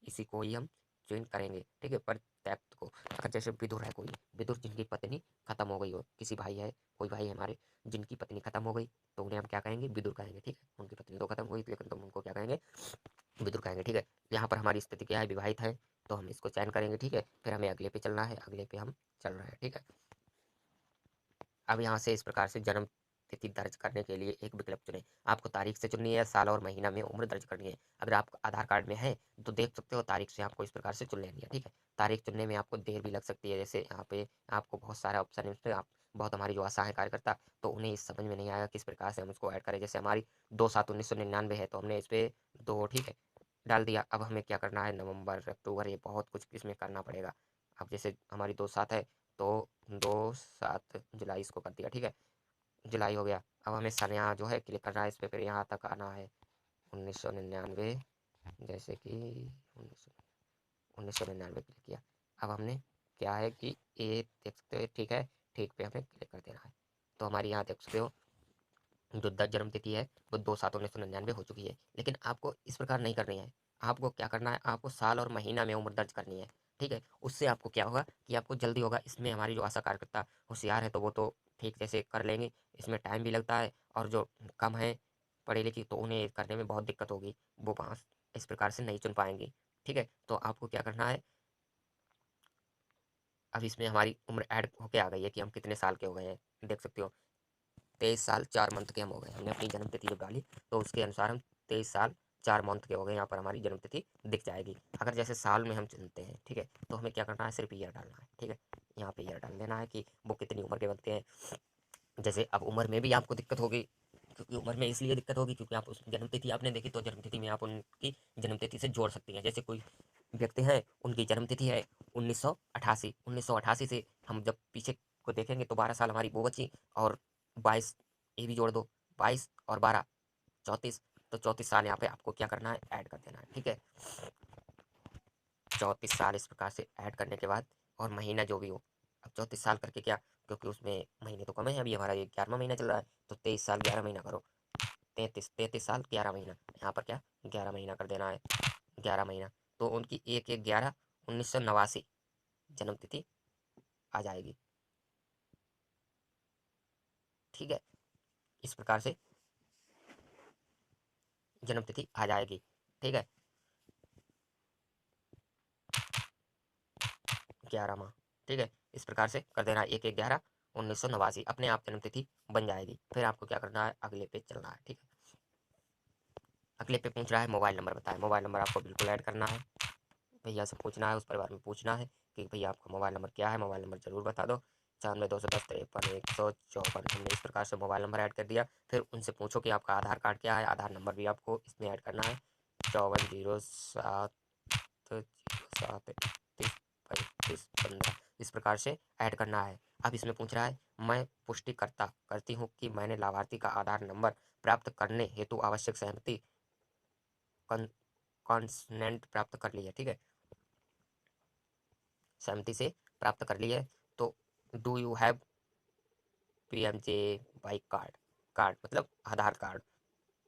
इसी को ही हम ज्वाइन करेंगे, ठीक है, परित्यक्त को। अगर जैसे विदुर है, कोई विदुर जिनकी पत्नी खत्म हो गई हो, किसी भाई है, कोई भाई है हमारे जिनकी पत्नी खत्म हो गई तो उन्हें हम क्या कहेंगे, विदुर कहेंगे, ठीक है। उनकी पत्नी तो खत्म हो गई लेकिन तुम उनको क्या कहेंगे, विदुर कहेंगे, ठीक है। यहाँ पर हमारी स्थिति क्या है, विवाहित है तो हम इसको चयन करेंगे, ठीक है। फिर हमें अगले पे चलना है, अगले पे हम चल रहे हैं, ठीक है। अब यहाँ से इस प्रकार से जन्म तिथि दर्ज करने के लिए एक विकल्प चुनें। आपको तारीख से चुननी है, साल और महीना में उम्र दर्ज करनी है। अगर आप आधार कार्ड में है तो देख सकते हो तारीख से आपको इस प्रकार से चुन लेनी है, ठीक है। तारीख चुनने में आपको देर भी लग सकती है, जैसे यहाँ पे आपको बहुत सारा ऑप्शन है, इसमें आप बहुत हमारी जो आशा है कार्यकर्ता तो उन्हें इस समझ में नहीं आएगा किस प्रकार से हम उसको ऐड करें। जैसे हमारी 2/7/1999 है तो हमने इस पर 2, ठीक है, डाल दिया। अब हमें क्या करना है, नवंबर अक्टूबर ये बहुत कुछ इसमें करना पड़ेगा। अब जैसे हमारी 2/7 है तो 2/7 जुलाई इसको कर दिया, ठीक है, जुलाई हो गया। अब हमें सन यहाँ जो है क्लिक करना है इस पर, फिर यहाँ तक आना है 1999, जैसे कि 1999 क्लिक किया। अब हमने क्या है कि ये देख सकते हो, ठीक है, ठीक पे हमें क्लिक कर देना है। तो हमारी यहाँ देख सकते हो जो जन्म तिथि है वो 2/7/1999 हो चुकी है। लेकिन आपको इस प्रकार नहीं करनी है, आपको क्या करना है, आपको साल और महीना में उम्र दर्ज करनी है, ठीक है। उससे आपको क्या होगा कि आपको जल्दी होगा। इसमें हमारी जो आशा कार्यकर्ता होशियार है तो वो तो ठीक जैसे कर लेंगे, इसमें टाइम भी लगता है, और जो कम है पढ़े लिखे तो उन्हें करने में बहुत दिक्कत होगी, वो वहाँ इस प्रकार से नहीं चुन पाएंगी, ठीक है। तो आपको क्या करना है, अब इसमें हमारी उम्र ऐड होके आ गई है कि हम कितने साल के हो गए हैं, देख सकते हो 23 साल 4 मंथ के हम हो गए। हमने अपनी जन्म तिथि जब डाली तो उसके अनुसार हम 23 साल 4 मंथ के हो गए। यहाँ पर हमारी जन्म तिथि दिख जाएगी। अगर जैसे साल में हम चुनते हैं, ठीक है, तो हमें क्या करना है, सिर्फ ईयर डालना है, ठीक है। यहाँ पे ईयर डाल देना है कि वो कितनी उम्र के बनते हैं। जैसे अब उम्र में भी आपको दिक्कत होगी, क्योंकि उम्र में इसलिए दिक्कत होगी क्योंकि आप उस जन्म तिथि आपने देखी तो जन्म तिथि में आप उनकी जन्म तिथि से जोड़ सकती हैं। जैसे कोई व्यक्ति है, उनकी जन्म तिथि है 1988 से हम जब पीछे को देखेंगे तो 12 साल हमारी वो बची, और 22 ये भी जोड़ दो, 22 और 12 34, तो 34 साल यहाँ पे आपको क्या करना है, ऐड कर देना है, ठीक है। 34 साल इस प्रकार से ऐड करने के बाद, और महीना जो भी हो, अब 34 साल करके क्या, क्योंकि उसमें महीने तो कम है, अभी हमारा ये 11वां महीना चल रहा है तो 23 साल 11 महीना करो, 33 साल 11 महीना, यहाँ पर क्या 11 महीना कर देना है, 11 महीना। तो उनकी 1/11/1989 जन्म तिथि आ जाएगी, ठीक है। इस प्रकार से जन्म तिथि आ जाएगी, ठीक है। 11 माह, ठीक है, इस प्रकार से कर देना है, 1/11/1989 अपने आप जन्म तिथि बन जाएगी। फिर आपको क्या करना है, अगले पे चलना है, ठीक है। अगले पे पूछ रहा है मोबाइल नंबर बताएं, मोबाइल नंबर आपको बिल्कुल ऐड करना है, भैया से पूछना है, उस परिवार में पूछना है कि भैया आपका मोबाइल नंबर क्या है, मोबाइल नंबर जरूर बता दो, 94 210 53 154। हमने इस प्रकार से मोबाइल नंबर ऐड कर दिया। फिर उनसे पूछो कि आपका आधार कार्ड क्या है, आधार नंबर भी आपको इसमें ऐड करना है, 540707313515 इस प्रकार से ऐड करना है। अब इसमें पूछ रहा है मैं पुष्टि करती हूँ कि मैंने लाभार्थी का आधार नंबर प्राप्त करने हेतु आवश्यक सहमति कॉन्सेंट प्राप्त कर ली है। ठीक है, सहमति से प्राप्त कर ली है। तो do you have PMJ by card मतलब आधार कार्ड,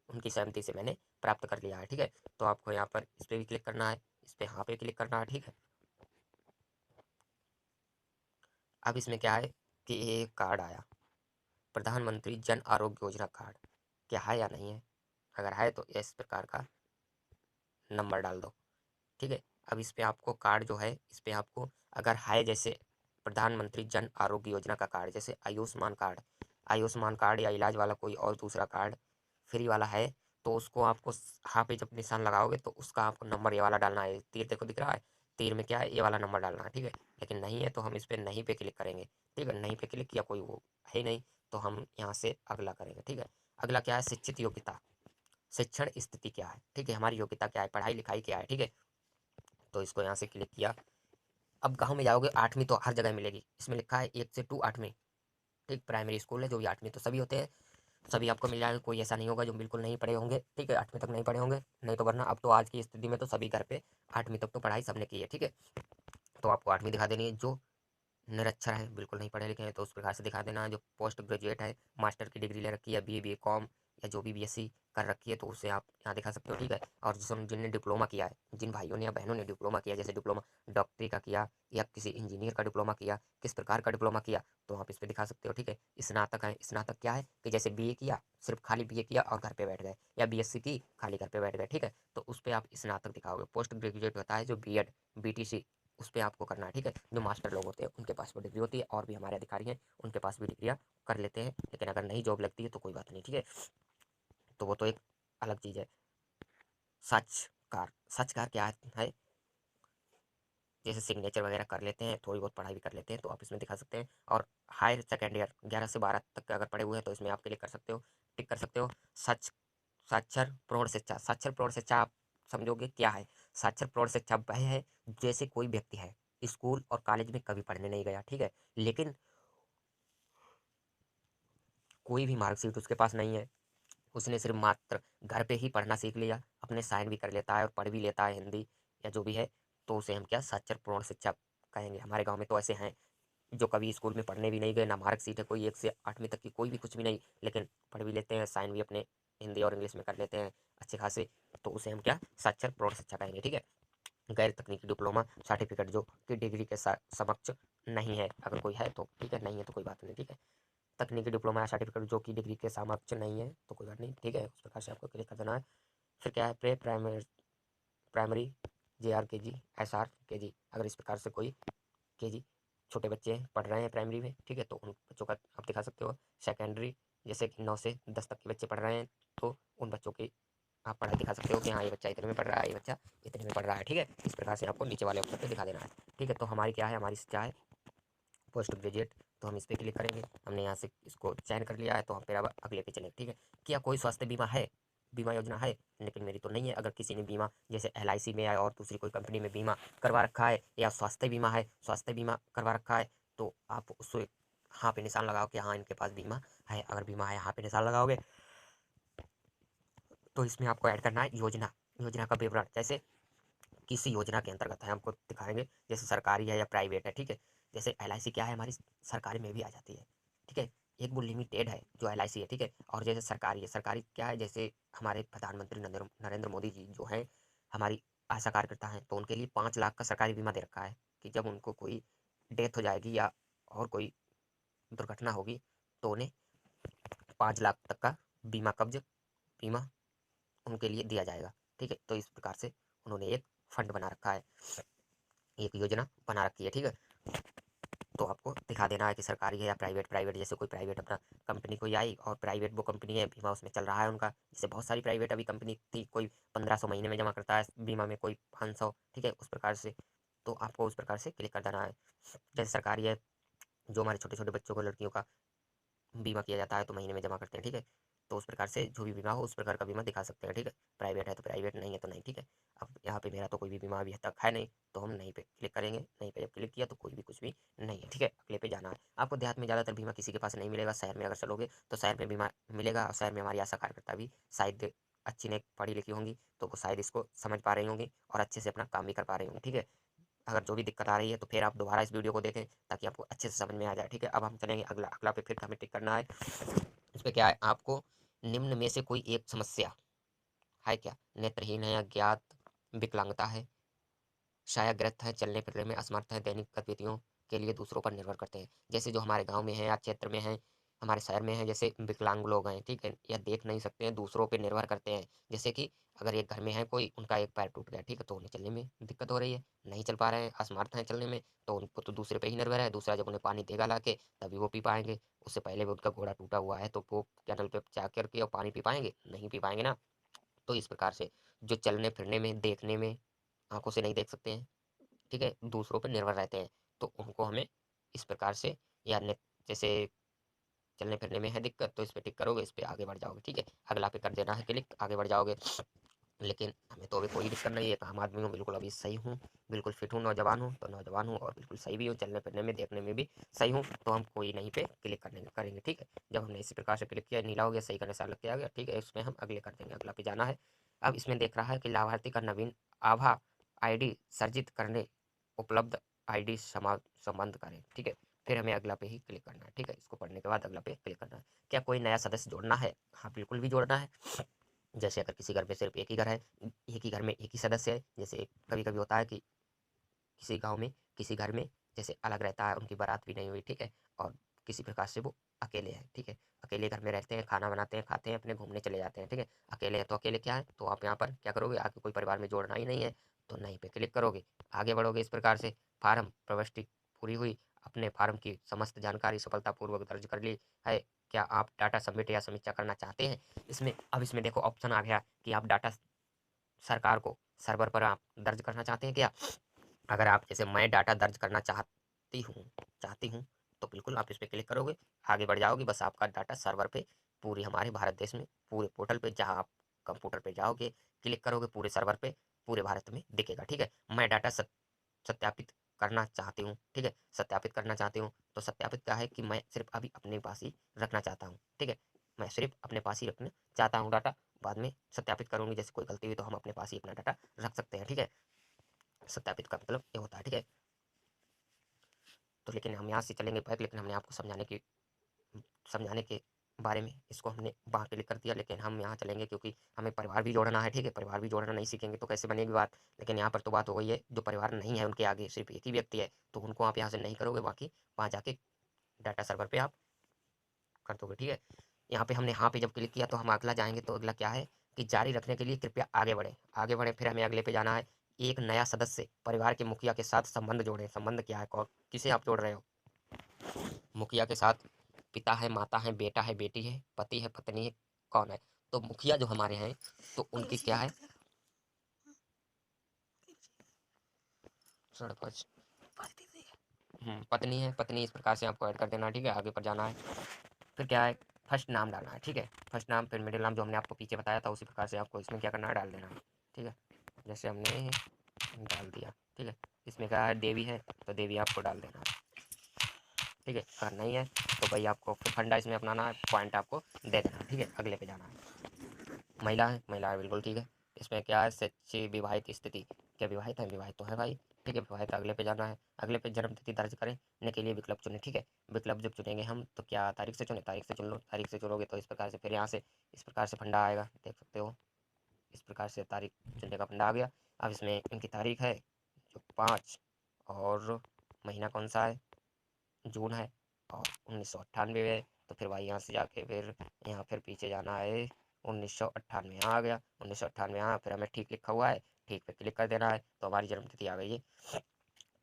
उनकी सहमति से मैंने प्राप्त कर लिया है। ठीक है, तो आपको यहाँ पर इस पर भी क्लिक करना है, इस पर यहाँ पे क्लिक करना है। ठीक है, अब इसमें क्या है कि ये कार्ड आया, प्रधानमंत्री जन आरोग्य योजना कार्ड, क्या है या नहीं है। अगर है तो इस प्रकार का नंबर डाल दो। ठीक है, अब इस पे आपको कार्ड जो है, इस पे आपको अगर है जैसे प्रधानमंत्री जन आरोग्य योजना का कार्ड, जैसे आयुष्मान कार्ड या इलाज वाला कोई और दूसरा कार्ड फ्री वाला है, तो उसको आपको हाँ पे जब निशान लगाओगे तो उसका आपको नंबर ये वाला डालना है। तीर देखो दिख रहा है, तीर में क्या है, ये वाला नंबर डालना है। ठीक है, लेकिन नहीं है तो हम इस पर नहीं पे क्लिक करेंगे। ठीक है, नहीं पे क्लिक किया, कोई वो है नहीं, तो हम यहाँ से अगला करेंगे। ठीक है, अगला क्या है, शिक्षित योग्यता, शिक्षण स्थिति क्या है। ठीक है, हमारी योग्यता क्या है, पढ़ाई लिखाई क्या है। ठीक है, तो इसको यहाँ से क्लिक किया। अब गाँव में जाओगे 8वीं तो हर जगह मिलेगी, इसमें लिखा है 1 से 2 8वीं। ठीक, प्राइमरी स्कूल है जो भी 8वीं तो सभी होते हैं, सभी आपको मिल जाएगा। कोई ऐसा नहीं होगा जो बिल्कुल नहीं पढ़े होंगे। ठीक है, 8वीं तक नहीं पढ़े होंगे, नहीं तो वरना अब तो आज की स्थिति में तो सभी घर पे 8वीं तक तो पढ़ाई सबने की है। ठीक है, तो आपको 8वीं दिखा देनी है। जो निरक्षर हैं, बिल्कुल नहीं पढ़े लिखे हैं, तो उस प्रकार से दिखा देना है। जो पोस्ट ग्रेजुएट है, मास्टर की डिग्री ले रखी है, BA BCom या जो भी BSc कर रखी है, तो उसे आप यहाँ दिखा सकते हो। ठीक है, और जिनने डिप्लोमा किया है, जिन भाइयों ने या बहनों ने डिप्लोमा किया, जैसे डिप्लोमा डॉक्टरी का किया या किसी इंजीनियर का डिप्लोमा किया, किस प्रकार का डिप्लोमा किया, तो आप इस पर दिखा सकते हो। ठीक है, स्नातक है, स्नातक क्या है कि जैसे BA किया, सिर्फ खाली BA किया और घर पे बैठ गए, या BSc की खाली घर पे बैठ गए। ठीक है, तो उस पर आप स्नातक दिखाओगे। पोस्ट ग्रेजुएट होता है जो B.Ed BTC, उस पर आपको करना है। ठीक है, जो मास्टर लोग होते हैं उनके पास वो डिग्री होती है, और भी हमारे अधिकारी हैं उनके पास भी डिग्रियाँ कर लेते हैं, लेकिन अगर नहीं जॉब लगती है तो कोई बात नहीं। ठीक है, तो वो तो एक अलग चीज़ है। साक्षकार क्या है, जैसे सिग्नेचर वगैरह कर लेते हैं, थोड़ी बहुत पढ़ाई भी कर लेते हैं, तो आप इसमें दिखा सकते हैं। और हायर सेकेंड ईयर 11 से 12 तक अगर पढ़े हुए हैं तो इसमें आप क्लिक कर सकते हो, टिक कर सकते हो। सच साक्षर प्रौढ़ शिक्षा, साक्षर प्रौढ़ शिक्षा आप समझोगे क्या है। साक्षर प्रौढ़ शिक्षा वह है जैसे कोई व्यक्ति है, स्कूल और कॉलेज में कभी पढ़ने नहीं गया। ठीक है, लेकिन कोई भी मार्कशीट उसके पास नहीं है, उसने सिर्फ मात्र घर पे ही पढ़ना सीख लिया, अपने साइन भी कर लेता है और पढ़ भी लेता है हिंदी या जो भी है, तो उसे हम क्या साक्षर प्रौढ़ शिक्षा कहेंगे। हमारे गांव में तो ऐसे हैं जो कभी स्कूल में पढ़ने भी नहीं गए, ना मार्कशीट है कोई 1 से 8वीं तक की, कोई भी कुछ भी नहीं, लेकिन पढ़ भी लेते हैं, साइन भी अपने हिंदी और इंग्लिश में कर लेते हैं अच्छे खासे, तो उसे हम क्या साक्षर प्रौढ़ शिक्षा कहेंगे। ठीक है, गैर तकनीकी डिप्लोमा सर्टिफिकेट जो कि डिग्री के समक्ष नहीं है, अगर कोई है तो ठीक है, नहीं है तो कोई बात नहीं। ठीक है, तकनीकी डिप्लोमा या सर्टिफिकेट जो कि डिग्री के समक्ष नहीं है तो कोई बात नहीं। ठीक है, उस प्रकार से आपको क्लिक कर देना है। फिर क्या है, primary JR KG SR KG, अगर इस प्रकार से कोई KG छोटे बच्चे पढ़ रहे हैं प्राइमरी में, ठीक है, तो उन बच्चों का आप दिखा सकते हो। सेकेंडरी जैसे कि 9 से 10 तक के बच्चे पढ़ रहे हैं, तो उन बच्चों की आप पढ़ाई दिखा सकते हो कि हाँ ये बच्चा इतने में पढ़ रहा है, ये बच्चा इतने में पढ़ रहा है। ठीक है, इस प्रकार से आपको नीचे वाले ऑप्शन पे दिखा देना है। ठीक है, तो हमारी क्या है, हमारी क्या है, पोस्ट ग्रेजुएट, तो हम इस पर क्लिक करेंगे। हमने यहाँ से इसको चयन कर लिया है, तो हम फिर अब अगले पे चलेंगे। ठीक है, क्या कोई स्वास्थ्य बीमा है, बीमा योजना है, लेकिन मेरी तो नहीं है। अगर किसी ने बीमा जैसे LIC में या और दूसरी कोई कंपनी में बीमा करवा रखा है, या स्वास्थ्य बीमा है, स्वास्थ्य बीमा करवा रखा है, तो आप उससे हाँ पे निशान लगाओ कि हाँ इनके पास बीमा है। अगर बीमा है, यहाँ पे निशान लगाओगे, तो इसमें आपको ऐड करना है योजना, योजना का विवरण, जैसे किसी योजना के अंतर्गत है, हमको दिखाएंगे जैसे सरकारी है या प्राइवेट है। ठीक है, जैसे LIC क्या है, हमारी सरकारी में भी आ जाती है। ठीक है, एक वो लिमिटेड है जो LIC है। ठीक है, और जैसे सरकारी है, सरकारी क्या है, जैसे हमारे प्रधानमंत्री नरेंद्र मोदी जी जो हैं, हमारी आशा कार्यकर्ता हैं, तो उनके लिए 5 लाख का सरकारी बीमा दे रखा है कि जब उनको कोई डेथ हो जाएगी या और कोई दुर्घटना होगी, तो उन्हें 5 लाख तक का बीमा कवच, बीमा उनके लिए दिया जाएगा। ठीक है, तो इस प्रकार से उन्होंने एक फंड बना रखा है, एक योजना बना रखी है। ठीक है, तो आपको दिखा देना है कि सरकारी है या प्राइवेट। प्राइवेट जैसे कोई प्राइवेट अपना कंपनी कोई आई और प्राइवेट वो कंपनी है, बीमा उसमें चल रहा है उनका, जैसे बहुत सारी प्राइवेट अभी कंपनी थी, कोई 1500 महीने में जमा करता है बीमा में, कोई 500। ठीक है, उस प्रकार से तो आपको उस प्रकार से क्लिक कर देना है। जैसे सरकारी है, जो हमारे छोटे छोटे बच्चों को, लड़कियों का बीमा किया जाता है, तो महीने में जमा करते हैं। ठीक है, तो उस प्रकार से जो भी बीमा हो उस प्रकार का बीमा दिखा सकते हैं, ठीक है। प्राइवेट है तो प्राइवेट, नहीं है तो नहीं, ठीक है। अब यहाँ पे मेरा तो कोई भी बीमा अभी तक है नहीं, तो हम नहीं पे क्लिक करेंगे। नहीं पे जब क्लिक किया तो कोई भी कुछ भी नहीं है, ठीक है। अगले पे जाना है। आपको देहात में ज़्यादातर बीमा किसी के पास नहीं मिलेगा, शहर में अगर चलोगे तो शहर में बीमा मिलेगा। और शहर में हमारी आशा कार्यकर्ता भी शायद अच्छी ने पढ़ी लिखी होंगी, तो वो शायद इसको समझ पा रही होंगी और अच्छे से अपना काम भी कर पा रही होंगी, ठीक है। अगर जो भी दिक्कत आ रही है तो फिर आप दोबारा इस वीडियो को देखें ताकि आपको अच्छे से समझ में आ जाए, ठीक है। अब हम चलेंगे अगला। अगला पे फिर हमें टिक करना है। इस पे क्या है, आपको निम्न में से कोई एक समस्या है क्या? नेत्रहीन है, अज्ञात, विकलांगता है, शायाग्रस्त है, चलने फिरने में असमर्थ है, दैनिक गतिविधियों के लिए दूसरों पर निर्भर करते हैं। जैसे जो हमारे गाँव में है या क्षेत्र में है, हमारे शहर में है, जैसे विकलांग लोग हैं, ठीक है, या देख नहीं सकते हैं, दूसरों पे निर्भर करते हैं। जैसे कि अगर एक घर में है कोई, उनका एक पैर टूट गया, ठीक है, तो उन्हें चलने में दिक्कत हो रही है, नहीं चल पा रहे हैं, असमर्थ हैं चलने में, तो उनको तो दूसरे पे ही निर्भर है। दूसरा जब उन्हें पानी देगा लाके तभी वो पी पाएँगे। उससे पहले भी उनका घोड़ा टूटा हुआ है, तो वो कैनल पे जा कर के और पानी पी पाएँगे? नहीं पी पाएँगे ना। तो इस प्रकार से जो चलने फिरने में, देखने में आँखों से नहीं देख सकते हैं, ठीक है, दूसरों पे निर्भर रहते हैं, तो उनको हमें इस प्रकार से या ने जैसे चलने फिरने में है दिक्कत, तो इस पे टिक करोगे, इस पे आगे बढ़ जाओगे, ठीक है। अगला पे कर देना है क्लिक, आगे बढ़ जाओगे। लेकिन हमें तो अभी कोई दिक्कत नहीं है, एक आम आदमी हूँ, बिल्कुल अभी सही हूँ, बिल्कुल फिट हूँ, नौजवान हूँ, तो नौजवान हूँ और बिल्कुल सही भी हूँ, चलने फिरने में, देखने में भी सही हूँ, तो हम कोई नहीं पे क्लिक करेंगे, ठीक है। जब हमने इसी प्रकार से क्लिक किया, नीला हो गया, सही का निशान लग के आ गया, ठीक है, इसमें हम अगले कर देंगे। अगला पे जाना है। अब इसमें देख रहा है कि लाभार्थी का नवीन आभा ID सर्जित करने उपलब्ध ID संबंध करें, ठीक है। फिर हमें अगला पे ही क्लिक करना है, ठीक है। इसको पढ़ने के बाद अगला पे क्लिक करना है। क्या कोई नया सदस्य जोड़ना है? हाँ, बिल्कुल भी जोड़ना है। जैसे अगर किसी घर में सिर्फ एक ही घर है, एक ही घर में एक ही सदस्य है, जैसे कभी-कभी होता है कि किसी गाँव में, किसी घर में जैसे अलग रहता है, उनकी बारात भी नहीं हुई, ठीक है, और किसी प्रकार से वो अकेले हैं, ठीक है। अकेले घर में रहते हैं, खाना बनाते हैं, खाते हैं, अपने घूमने चले जाते हैं, ठीक है। अकेले हैं तो अकेले क्या है, तो आप यहाँ पर क्या करोगे, आगे कोई परिवार में जोड़ना ही नहीं है, तो नहीं पे क्लिक करोगे, आगे बढ़ोगे इस प्रकार से। फार्म प्रविष्टि पूरी हुई, अपने फार्म की समस्त जानकारी सफलतापूर्वक दर्ज कर ली है। क्या आप डाटा सबमिट या समीक्षा करना चाहते हैं? इसमें अब इसमें देखो ऑप्शन आ गया कि आप डाटा सरकार को सर्वर पर आप दर्ज करना चाहते हैं क्या? अगर आप जैसे मैं डाटा दर्ज करना चाहती हूँ, तो बिल्कुल आप इस पे क्लिक करोगे, आगे बढ़ जाओगे, बस आपका डाटा सर्वर पे पूरे हमारे भारत देश में पूरे पोर्टल पे जहाँ आप कंप्यूटर पे जाओगे, क्लिक करोगे पूरे सर्वर पे, पूरे भारत में दिखेगा, ठीक है। मैं डाटा सत्यापित करना चाहती हूँ, ठीक है, सत्यापित करना चाहती हूँ, तो सत्यापित क्या है कि मैं सिर्फ अभी अपने पास ही रखना चाहता हूँ, ठीक है। मैं सिर्फ अपने पास ही रखना चाहता हूँ डाटा, बाद में सत्यापित करूँगी, जैसे कोई गलती हुई तो हम अपने पास ही अपना डाटा रख सकते हैं, ठीक है। सत्यापित का मतलब ये होता है, ठीक है। तो लेकिन हम यहाँ से चलेंगे बैक, लेकिन हमने आपको समझाने के बारे में इसको हमने वहाँ क्लिक कर दिया, लेकिन हम यहाँ चलेंगे क्योंकि हमें परिवार भी जोड़ना है, ठीक है। परिवार भी जोड़ना नहीं सीखेंगे तो कैसे बनेगी बात। लेकिन यहाँ पर तो बात हो गई है, जो परिवार नहीं है उनके आगे सिर्फ एक ही व्यक्ति है, तो उनको आप यहाँ से नहीं करोगे, बाकी वहाँ जाके डाटा सर्वर पे आप कर दोगे, ठीक है। यहाँ पे हमने हाँ पे जब क्लिक किया तो हम अगला जाएंगे, तो अगला क्या है कि जारी रखने के लिए कृपया आगे बढ़े, आगे बढ़े, फिर हमें अगले पे जाना है। एक नया सदस्य परिवार के मुखिया के साथ संबंध जोड़े। संबंध क्या है, कौन किसे आप जोड़ रहे हो? मुखिया के साथ पिता है, माता है, बेटा है, बेटी है, पति है, पत्नी है, कौन है? तो मुखिया जो हमारे हैं, तो उनकी क्या है, सरपंच, पत्नी है, पत्नी, इस प्रकार से आपको ऐड कर देना है, ठीक है। आगे पर जाना है। फिर क्या है, फर्स्ट नाम डालना है, ठीक है। फर्स्ट नाम, फिर मिडिल नाम, जो हमने आपको पीछे बताया था उसी प्रकार से आपको इसमें क्या करना है, डाल देना है, ठीक है। जैसे हमने डाल दिया, ठीक है। इसमें क्या है, देवी है तो देवी आपको डाल देना है, ठीक है। अगर नहीं है तो भाई आपको फिर फंडा इसमें अपनाना है, पॉइंट आपको दे देना है, ठीक है। अगले पे जाना है। महिला है, बिल्कुल ठीक है। इसमें क्या है, सच्ची विवाहित स्थिति, क्या विवाहित है? विवाहित तो है भाई, ठीक है, विवाहित। अगले पे जाना है। अगले पे जन्म तिथि दर्ज करने के लिए विकल्प चुने, ठीक है। विकल्प जब चुनेंगे हम तो क्या तारीख से चुने, तारीख से चुन लो। तारीख से चुनोगे तो इस प्रकार से फिर यहाँ से इस प्रकार से फंडा आएगा, देख सकते हो, इस प्रकार से तारीख चुनने का फंडा आ गया। अब इसमें इनकी तारीख है जो 5, और महीना कौन सा है, जून है, और 1998 है। तो फिर भाई यहाँ से जाके फिर यहाँ फिर पीछे जाना है, 1998 यहाँ आ गया, 1998 यहाँ, फिर हमें ठीक लिखा हुआ है, ठीक पे क्लिक कर देना है, तो हमारी जन्म तिथि आ गई है,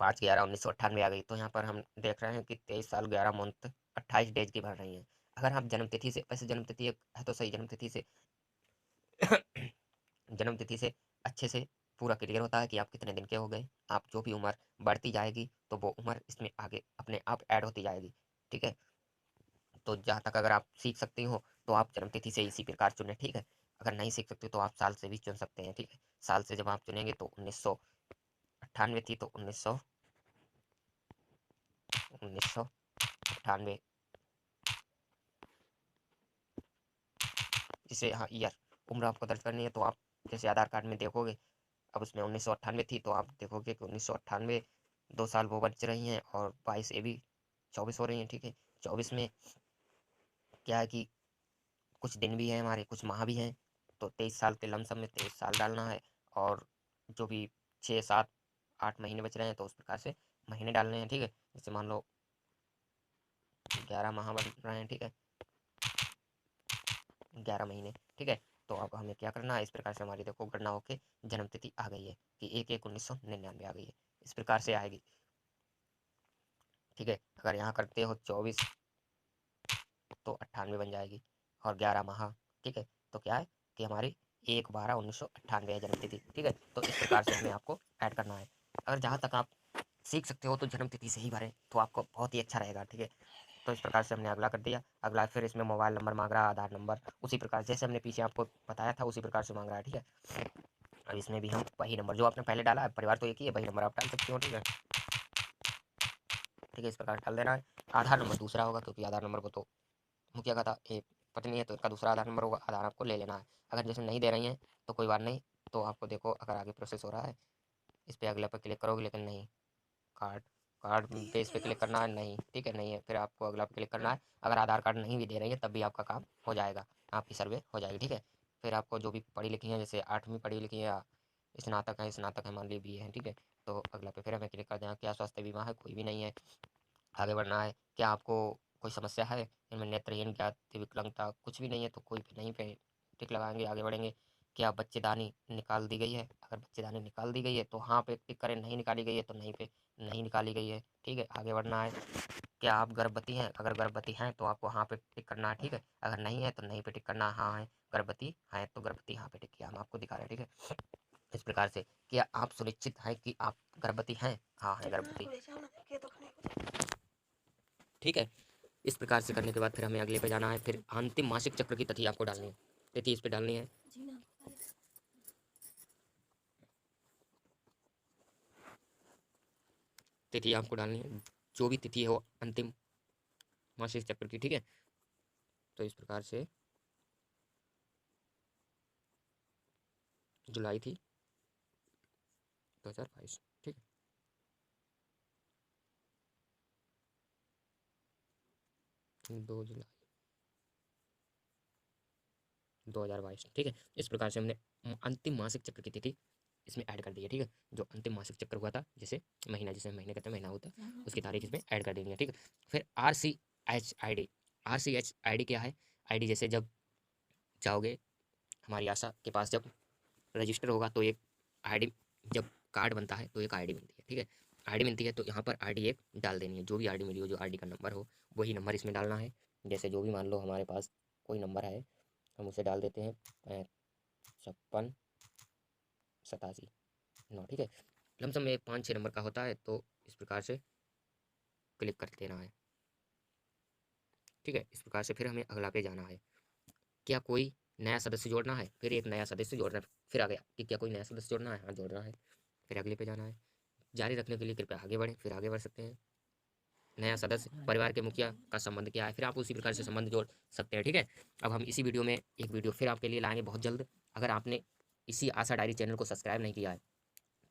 5/11/1998 आ गई। तो यहाँ पर हम देख रहे हैं कि 23 साल 11 मंथ 28 डेज की भर रही है। अगर आप जन्म तिथि से, वैसे जन्म तिथि है तो सही, जन्म तिथि से अच्छे से पूरा क्लियर होता है कि आप कितने दिन के हो गए। आप जो भी उम्र बढ़ती जाएगी तो वो उम्र इसमें आगे अपने आप ऐड होती जाएगी, ठीक है। तो जहाँ तक अगर आप सीख सकती हो तो आप जन्म तिथि से इसी प्रकार चुनें, ठीक है। अगर नहीं सीख सकते तो आप साल से भी चुन सकते हैं, ठीक है। साल से जब आप चुनेंगे तो 1998 थी, तो 1998, जिसे हाँ ईयर, उम्र आपको दर्ज करनी है। तो आप जैसे आधार कार्ड में देखोगे, अब उसमें 1998 थी, तो आप देखोगे कि 1998 2 साल वो बच रही हैं और 22 ये भी 24 हो रही हैं, ठीक है। 24 में क्या है कि कुछ दिन भी हैं हमारे, कुछ माह भी हैं, तो 23 साल के लमसम में 23 साल डालना है। और जो भी 6, 7, 8 महीने बच रहे हैं तो उस प्रकार से महीने डालने हैं, ठीक है। जैसे मान लो 11 माह बन रहे हैं, ठीक है, 11 महीने, ठीक है। तो अब हमें क्या करना है, इस प्रकार से हमारी देखो गणना होके जन्म तिथि आ गई है कि 1/1/1999 आ गई है, इस प्रकार से आएगी, ठीक है। अगर यहाँ करते हो 24 तो 98 बन जाएगी, और 11 माह, ठीक है। तो क्या है कि हमारी 1/12/1998 है जन्म तिथि, ठीक है। तो इस प्रकार से हमें आपको ऐड करना है। अगर जहाँ तक आप सीख सकते हो तो जन्म तिथि से ही भरें, तो आपको बहुत ही अच्छा रहेगा, ठीक है। तो इस प्रकार से हमने अगला कर दिया। अगला फिर इसमें मोबाइल नंबर मांग रहा है, आधार नंबर, उसी प्रकार जैसे हमने पीछे आपको बताया था उसी प्रकार से मांग रहा है, ठीक है। अब इसमें भी हम वही नंबर जो आपने पहले डाला है, परिवार तो एक ही है, वही नंबर आप डाल सकते हो, ठीक है। ठीक है, इस प्रकार डाल देना है। आधार नंबर दूसरा होगा, क्योंकि आधार नंबर को तो मुखिया का था, एक पत्नी है तो इसका दूसरा आधार नंबर होगा, आधार आपको ले लेना है। अगर जैसे नहीं दे रही हैं तो कोई बात नहीं, तो आपको देखो अगर आगे प्रोसेस हो रहा है, इस पर अगले पर क्लिक करोगे, लेकिन नहीं, कार्ड कार्ड पे इस पर क्लिक करना है, नहीं, ठीक है, नहीं है, फिर आपको अगला पे क्लिक करना है। अगर आधार कार्ड नहीं भी दे रही है तब भी आपका काम हो जाएगा, आपकी सर्वे हो जाएगी, ठीक है। फिर आपको जो भी पढ़ी लिखी है, जैसे 8वीं पढ़ी लिखी है या स्नातक है मान ली भी है, ठीक है। तो अगला पे फिर हमें क्लिक कर देना। क्या स्वास्थ्य बीमा है? कोई भी नहीं है, आगे बढ़ना है। क्या आपको कोई समस्या है इनमें? नेत्रहीन, ज्ञाति विकलांगता, कुछ भी नहीं है तो कोई भी नहीं पे टिक लगाएंगे, आगे बढ़ेंगे। क्या बच्चेदानी निकाल दी गई है? अगर बच्चेदानी निकाल दी गई है तो हाँ पे टिक करें, नहीं निकाली गई है तो नहीं पे नहीं निकाली गई है, ठीक है, आगे बढ़ना है। क्या आप गर्भवती हैं? अगर गर्भवती हैं तो आपको हाँ पे टिक करना है, ठीक है। अगर नहीं है तो नहीं पे टिक करना है, हाँ है गर्भवती है तो गर्भवती हाँ पे टिक किया, हम आपको दिखा रहे हैं, ठीक है। इस प्रकार से क्या आप सुनिश्चित हैं कि आप गर्भवती हैं? हाँ है गर्भवती, ठीक है। इस प्रकार से करने के बाद फिर हमें अगले पे जाना है। फिर अंतिम मासिक चक्र की तिथि आपको डालनी है, तिथि इस पे डालनी है। तिथि आपको डालनी है जो भी तिथि हो अंतिम मासिक चक्र की, ठीक है। तो इस प्रकार से जुलाई थी 2022, ठीक है, 2 जुलाई 2022, ठीक है। इस प्रकार से हमने अंतिम मासिक चक्र की तिथि इसमें ऐड कर दी है, ठीक है। जो अंतिम मासिक चक्र हुआ था, जैसे महीना, जिसे महीने कहते हैं, महीना होता है, उसकी तारीख इसमें ऐड कर देनी है, ठीक है। फिर RCH ID, RCH ID क्या है? ID जैसे जब जाओगे हमारी आशा के पास, जब रजिस्टर होगा तो एक आईडी, जब कार्ड बनता है तो एक आईडी मिलती है, ठीक है। आईडी मिलती है तो यहाँ पर आईडी एक डाल देनी है, जो भी आईडी मिली हो, जो आईडी का नंबर हो वही नंबर इसमें डालना है। जैसे जो भी मान लो हमारे पास कोई नंबर है, हम उसे डाल देते हैं 5687 9, ठीक है। लमसम में 5-6 नंबर का होता है, तो इस प्रकार से क्लिक कर देना है, ठीक है। इस प्रकार से फिर हमें अगला पे जाना है। क्या कोई नया सदस्य जोड़ना है? फिर एक नया सदस्य जोड़ना है, फिर आ गया कि क्या कोई नया सदस्य जोड़ना है, हाँ जोड़ना है। फिर अगले पे जाना है। जारी रखने के लिए कृपया आगे बढ़ें, फिर आगे बढ़ सकते हैं। नया सदस्य, परिवार के मुखिया का संबंध क्या है, फिर आप उसी प्रकार से संबंध जोड़ सकते हैं, ठीक है। अब हम इसी वीडियो में एक वीडियो फिर आपके लिए लाएंगे बहुत जल्द। अगर आपने इसी आशा डायरी चैनल को सब्सक्राइब नहीं किया है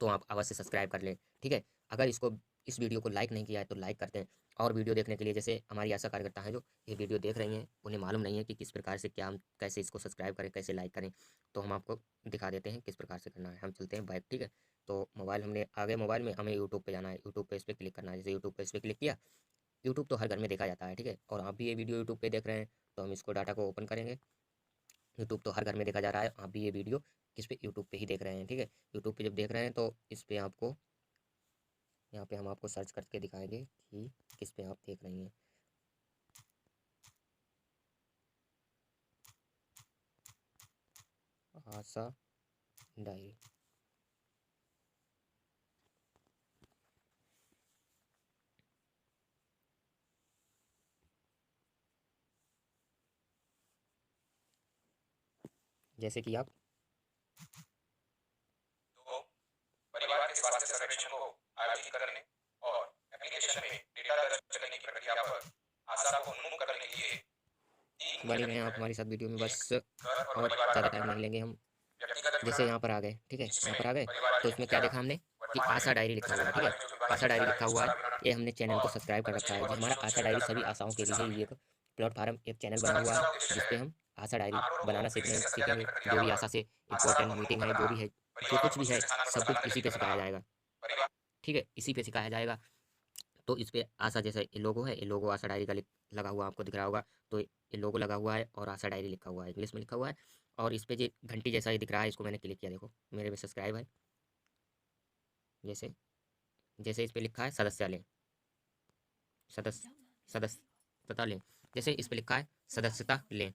तो आप अवश्य सब्सक्राइब कर लें, ठीक है। अगर इस वीडियो को लाइक नहीं किया है तो लाइक कर दें। और वीडियो देखने के लिए, जैसे हमारी आशा कार्यकर्ता हैं जो ये वीडियो देख रही हैं, उन्हें मालूम नहीं है कि किस प्रकार से क्या हम कैसे इसको सब्सक्राइब करें, कैसे लाइक करें, तो हम आपको दिखा देते हैं किस प्रकार से करना है। हम चलते हैं बैक, ठीक है। तो मोबाइल हमने आगे, मोबाइल में हमें यूट्यूब पे जाना है, यूट्यूब पे इस पर क्लिक करना है। जैसे यूट्यूब पे इस पर क्लिक किया, यूट्यूब तो हर घर में देखा जाता है, ठीक है। और आप भी ये वीडियो यूट्यूब पे देख रहे हैं, तो हम इसको डाटा को ओपन करेंगे। यूट्यूब तो हर घर में देखा जा रहा है, आप भी ये वीडियो किस पे, यूट्यूब पे ही देख रहे हैं, ठीक है। यूट्यूब पे जब देख रहे हैं तो इस पे आपको, यहाँ पे हम आपको सर्च करके दिखाएंगे कि किस पे आप देख रही हैं। आशा डायरी, जैसे कि आप तो परिवार के स्वास्थ्य सर्वेक्षण को आयोजित करने और एप्लीकेशन में डेटा दर्ज करने की प्रक्रिया पर आशा को उन्मुख करने के लिए 3 बने मुख्य रहें आप बिंदु हैं। हमारे साथ वीडियो में, बस एक, घर और और परिवार ज़्यादा का टाइम विवरण। नहीं लेंगे हम। व्यक्तिगत जैसे विवरण यहाँ पर आ गए, ठीक है, यहाँ पर जिसमें आ गए परिवार तो की इसमें क्या मुखिया देखा हमने कि वर्तमान आशा में डायरी लिखा हुआ है, ठीक रचनात्मक है। जो विभाग आशा की डायरी मुखिया है लिखा उसका हुआ है, सारा विवरण ये हमने चैनल को और सब्सक्राइब कर रखा बच्चे है। और ये हमारा शिशु आशा सुरक्षा डायरी का सभी विवरण आशाओं के उसके लिए सामने। ये एक प्लेटफार्म, एक चैनल इसका बना हुआ है, तीसरा उद्देश्य जिस है पे हम आशा डायरी आंकड़ों को बनाना फिर से सत्यापन की सीखेंगे। प्रक्रिया जो भी पर आशा से आशा इम्पोर्टेंट को उन्मुख मीटिंग है, करना, जो भी है, जो परिवार कुछ को भी है, शीर्ष स्थानों पर सब कुछ स्थानांतरित इसी पे करना, सिखाया जाएगा, परिवार ठीक है, इसी पे सिखाया जाएगा। तो इस पे आशा, जैसे ये लोगो है, ये लोगो आशा डायरी का लगा हुआ आपको दिख रहा होगा। तो ये लोगो लगा हुआ है और आशा डायरी लिखा हुआ है, इंग्लिश में लिखा हुआ है। और इस पे जो घंटी जैसा ये दिख रहा है, इसको मैंने क्लिक किया, देखो मेरे में सब्सक्राइब है। जैसे जैसे इस पे लिखा है सदस्य लें, सदस्य सदस्यता लें, जैसे इस पे लिखा है सदस्यता लें,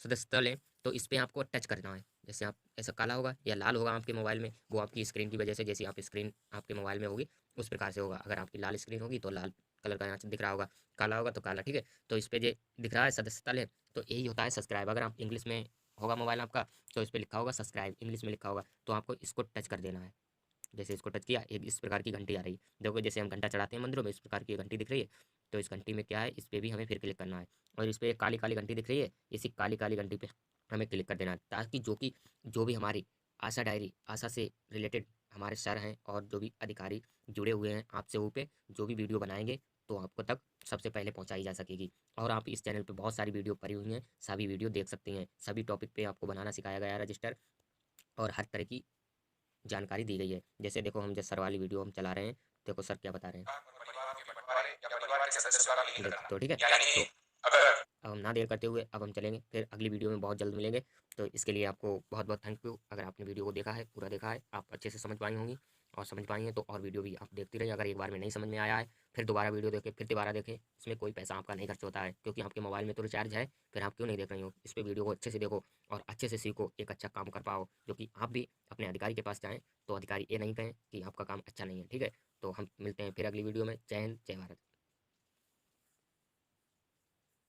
सदस्यता लें, तो इस पे आपको टच करना है। जैसे आप, ऐसा काला होगा या लाल होगा आपके मोबाइल में, वो आपकी स्क्रीन की वजह से, जैसी आप स्क्रीन आपके मोबाइल में होगी उस प्रकार से होगा। अगर आपकी लाल स्क्रीन होगी तो लाल कलर का यहाँ से दिख रहा होगा, काला होगा तो काला, ठीक है। तो इस पे जो दिख रहा है सदस्यता लें, तो यही होता है सब्सक्राइब। अगर आप इंग्लिश में होगा मोबाइल आपका, तो इस पर लिखा होगा सब्सक्राइब, इंग्लिश में लिखा होगा, तो आपको इसको टच कर देना है। जैसे इसको टच किया, एक इस प्रकार की घंटी आ रही है, देखो जैसे हम घंटा चढ़ाते हैं मंदिरों में, इस प्रकार की घंटी दिख रही है। तो इस घंटी में क्या है, इस पर भी हमें फिर क्लिक करना है। और इस पर एक काली काली घंटी दिख रही है, इसी काली काली घंटी पे हमें क्लिक कर देना है, ताकि जो भी हमारी आशा डायरी, आशा से रिलेटेड हमारे सर हैं और जो भी अधिकारी जुड़े हुए हैं आपसे, वो पे जो भी वीडियो बनाएंगे तो आपको तक सबसे पहले पहुंचाई जा सकेगी। और आप इस चैनल पे बहुत सारी वीडियो पड़ी हुई हैं, सभी वीडियो देख सकते हैं। सभी टॉपिक पे आपको बनाना सिखाया गया है रजिस्टर, और हर तरह की जानकारी दी गई है। जैसे देखो, हम जिस सर वाली वीडियो हम चला रहे हैं, देखो सर क्या बता रहे हैं, और परिवार के बंटवारे या परिवार के सदस्य द्वारा लिंक देखो करना, तो, ठीक है। यानी तो अगर अब हम ना देर करते हुए अब हम चलेंगे, फिर अगली वीडियो में बहुत जल्द मिलेंगे। तो इसके लिए आपको बहुत बहुत थैंक यू। अगर आपने वीडियो को देखा है, पूरा देखा है, आप अच्छे से समझ पाई होंगी, और समझ पाई हैं तो और वीडियो भी आप देखती रहिए। अगर एक बार में नहीं समझ में आया है, फिर दोबारा वीडियो देखें, फिर दोबारा देखें, इसमें कोई पैसा आपका नहीं खर्च होता है, क्योंकि आपके मोबाइल में तो रिचार्ज है। फिर आप क्यों नहीं देख रही हो, इस पर वीडियो को अच्छे से देखो और अच्छे से सीखो, एक अच्छा काम कर पाओ, जो कि आप भी अपने अधिकारी के पास जाएँ तो अधिकारी ये नहीं कहें कि आपका काम अच्छा नहीं है, ठीक है। तो हम मिलते हैं फिर अगली वीडियो में। जय हिंद, जय भारत।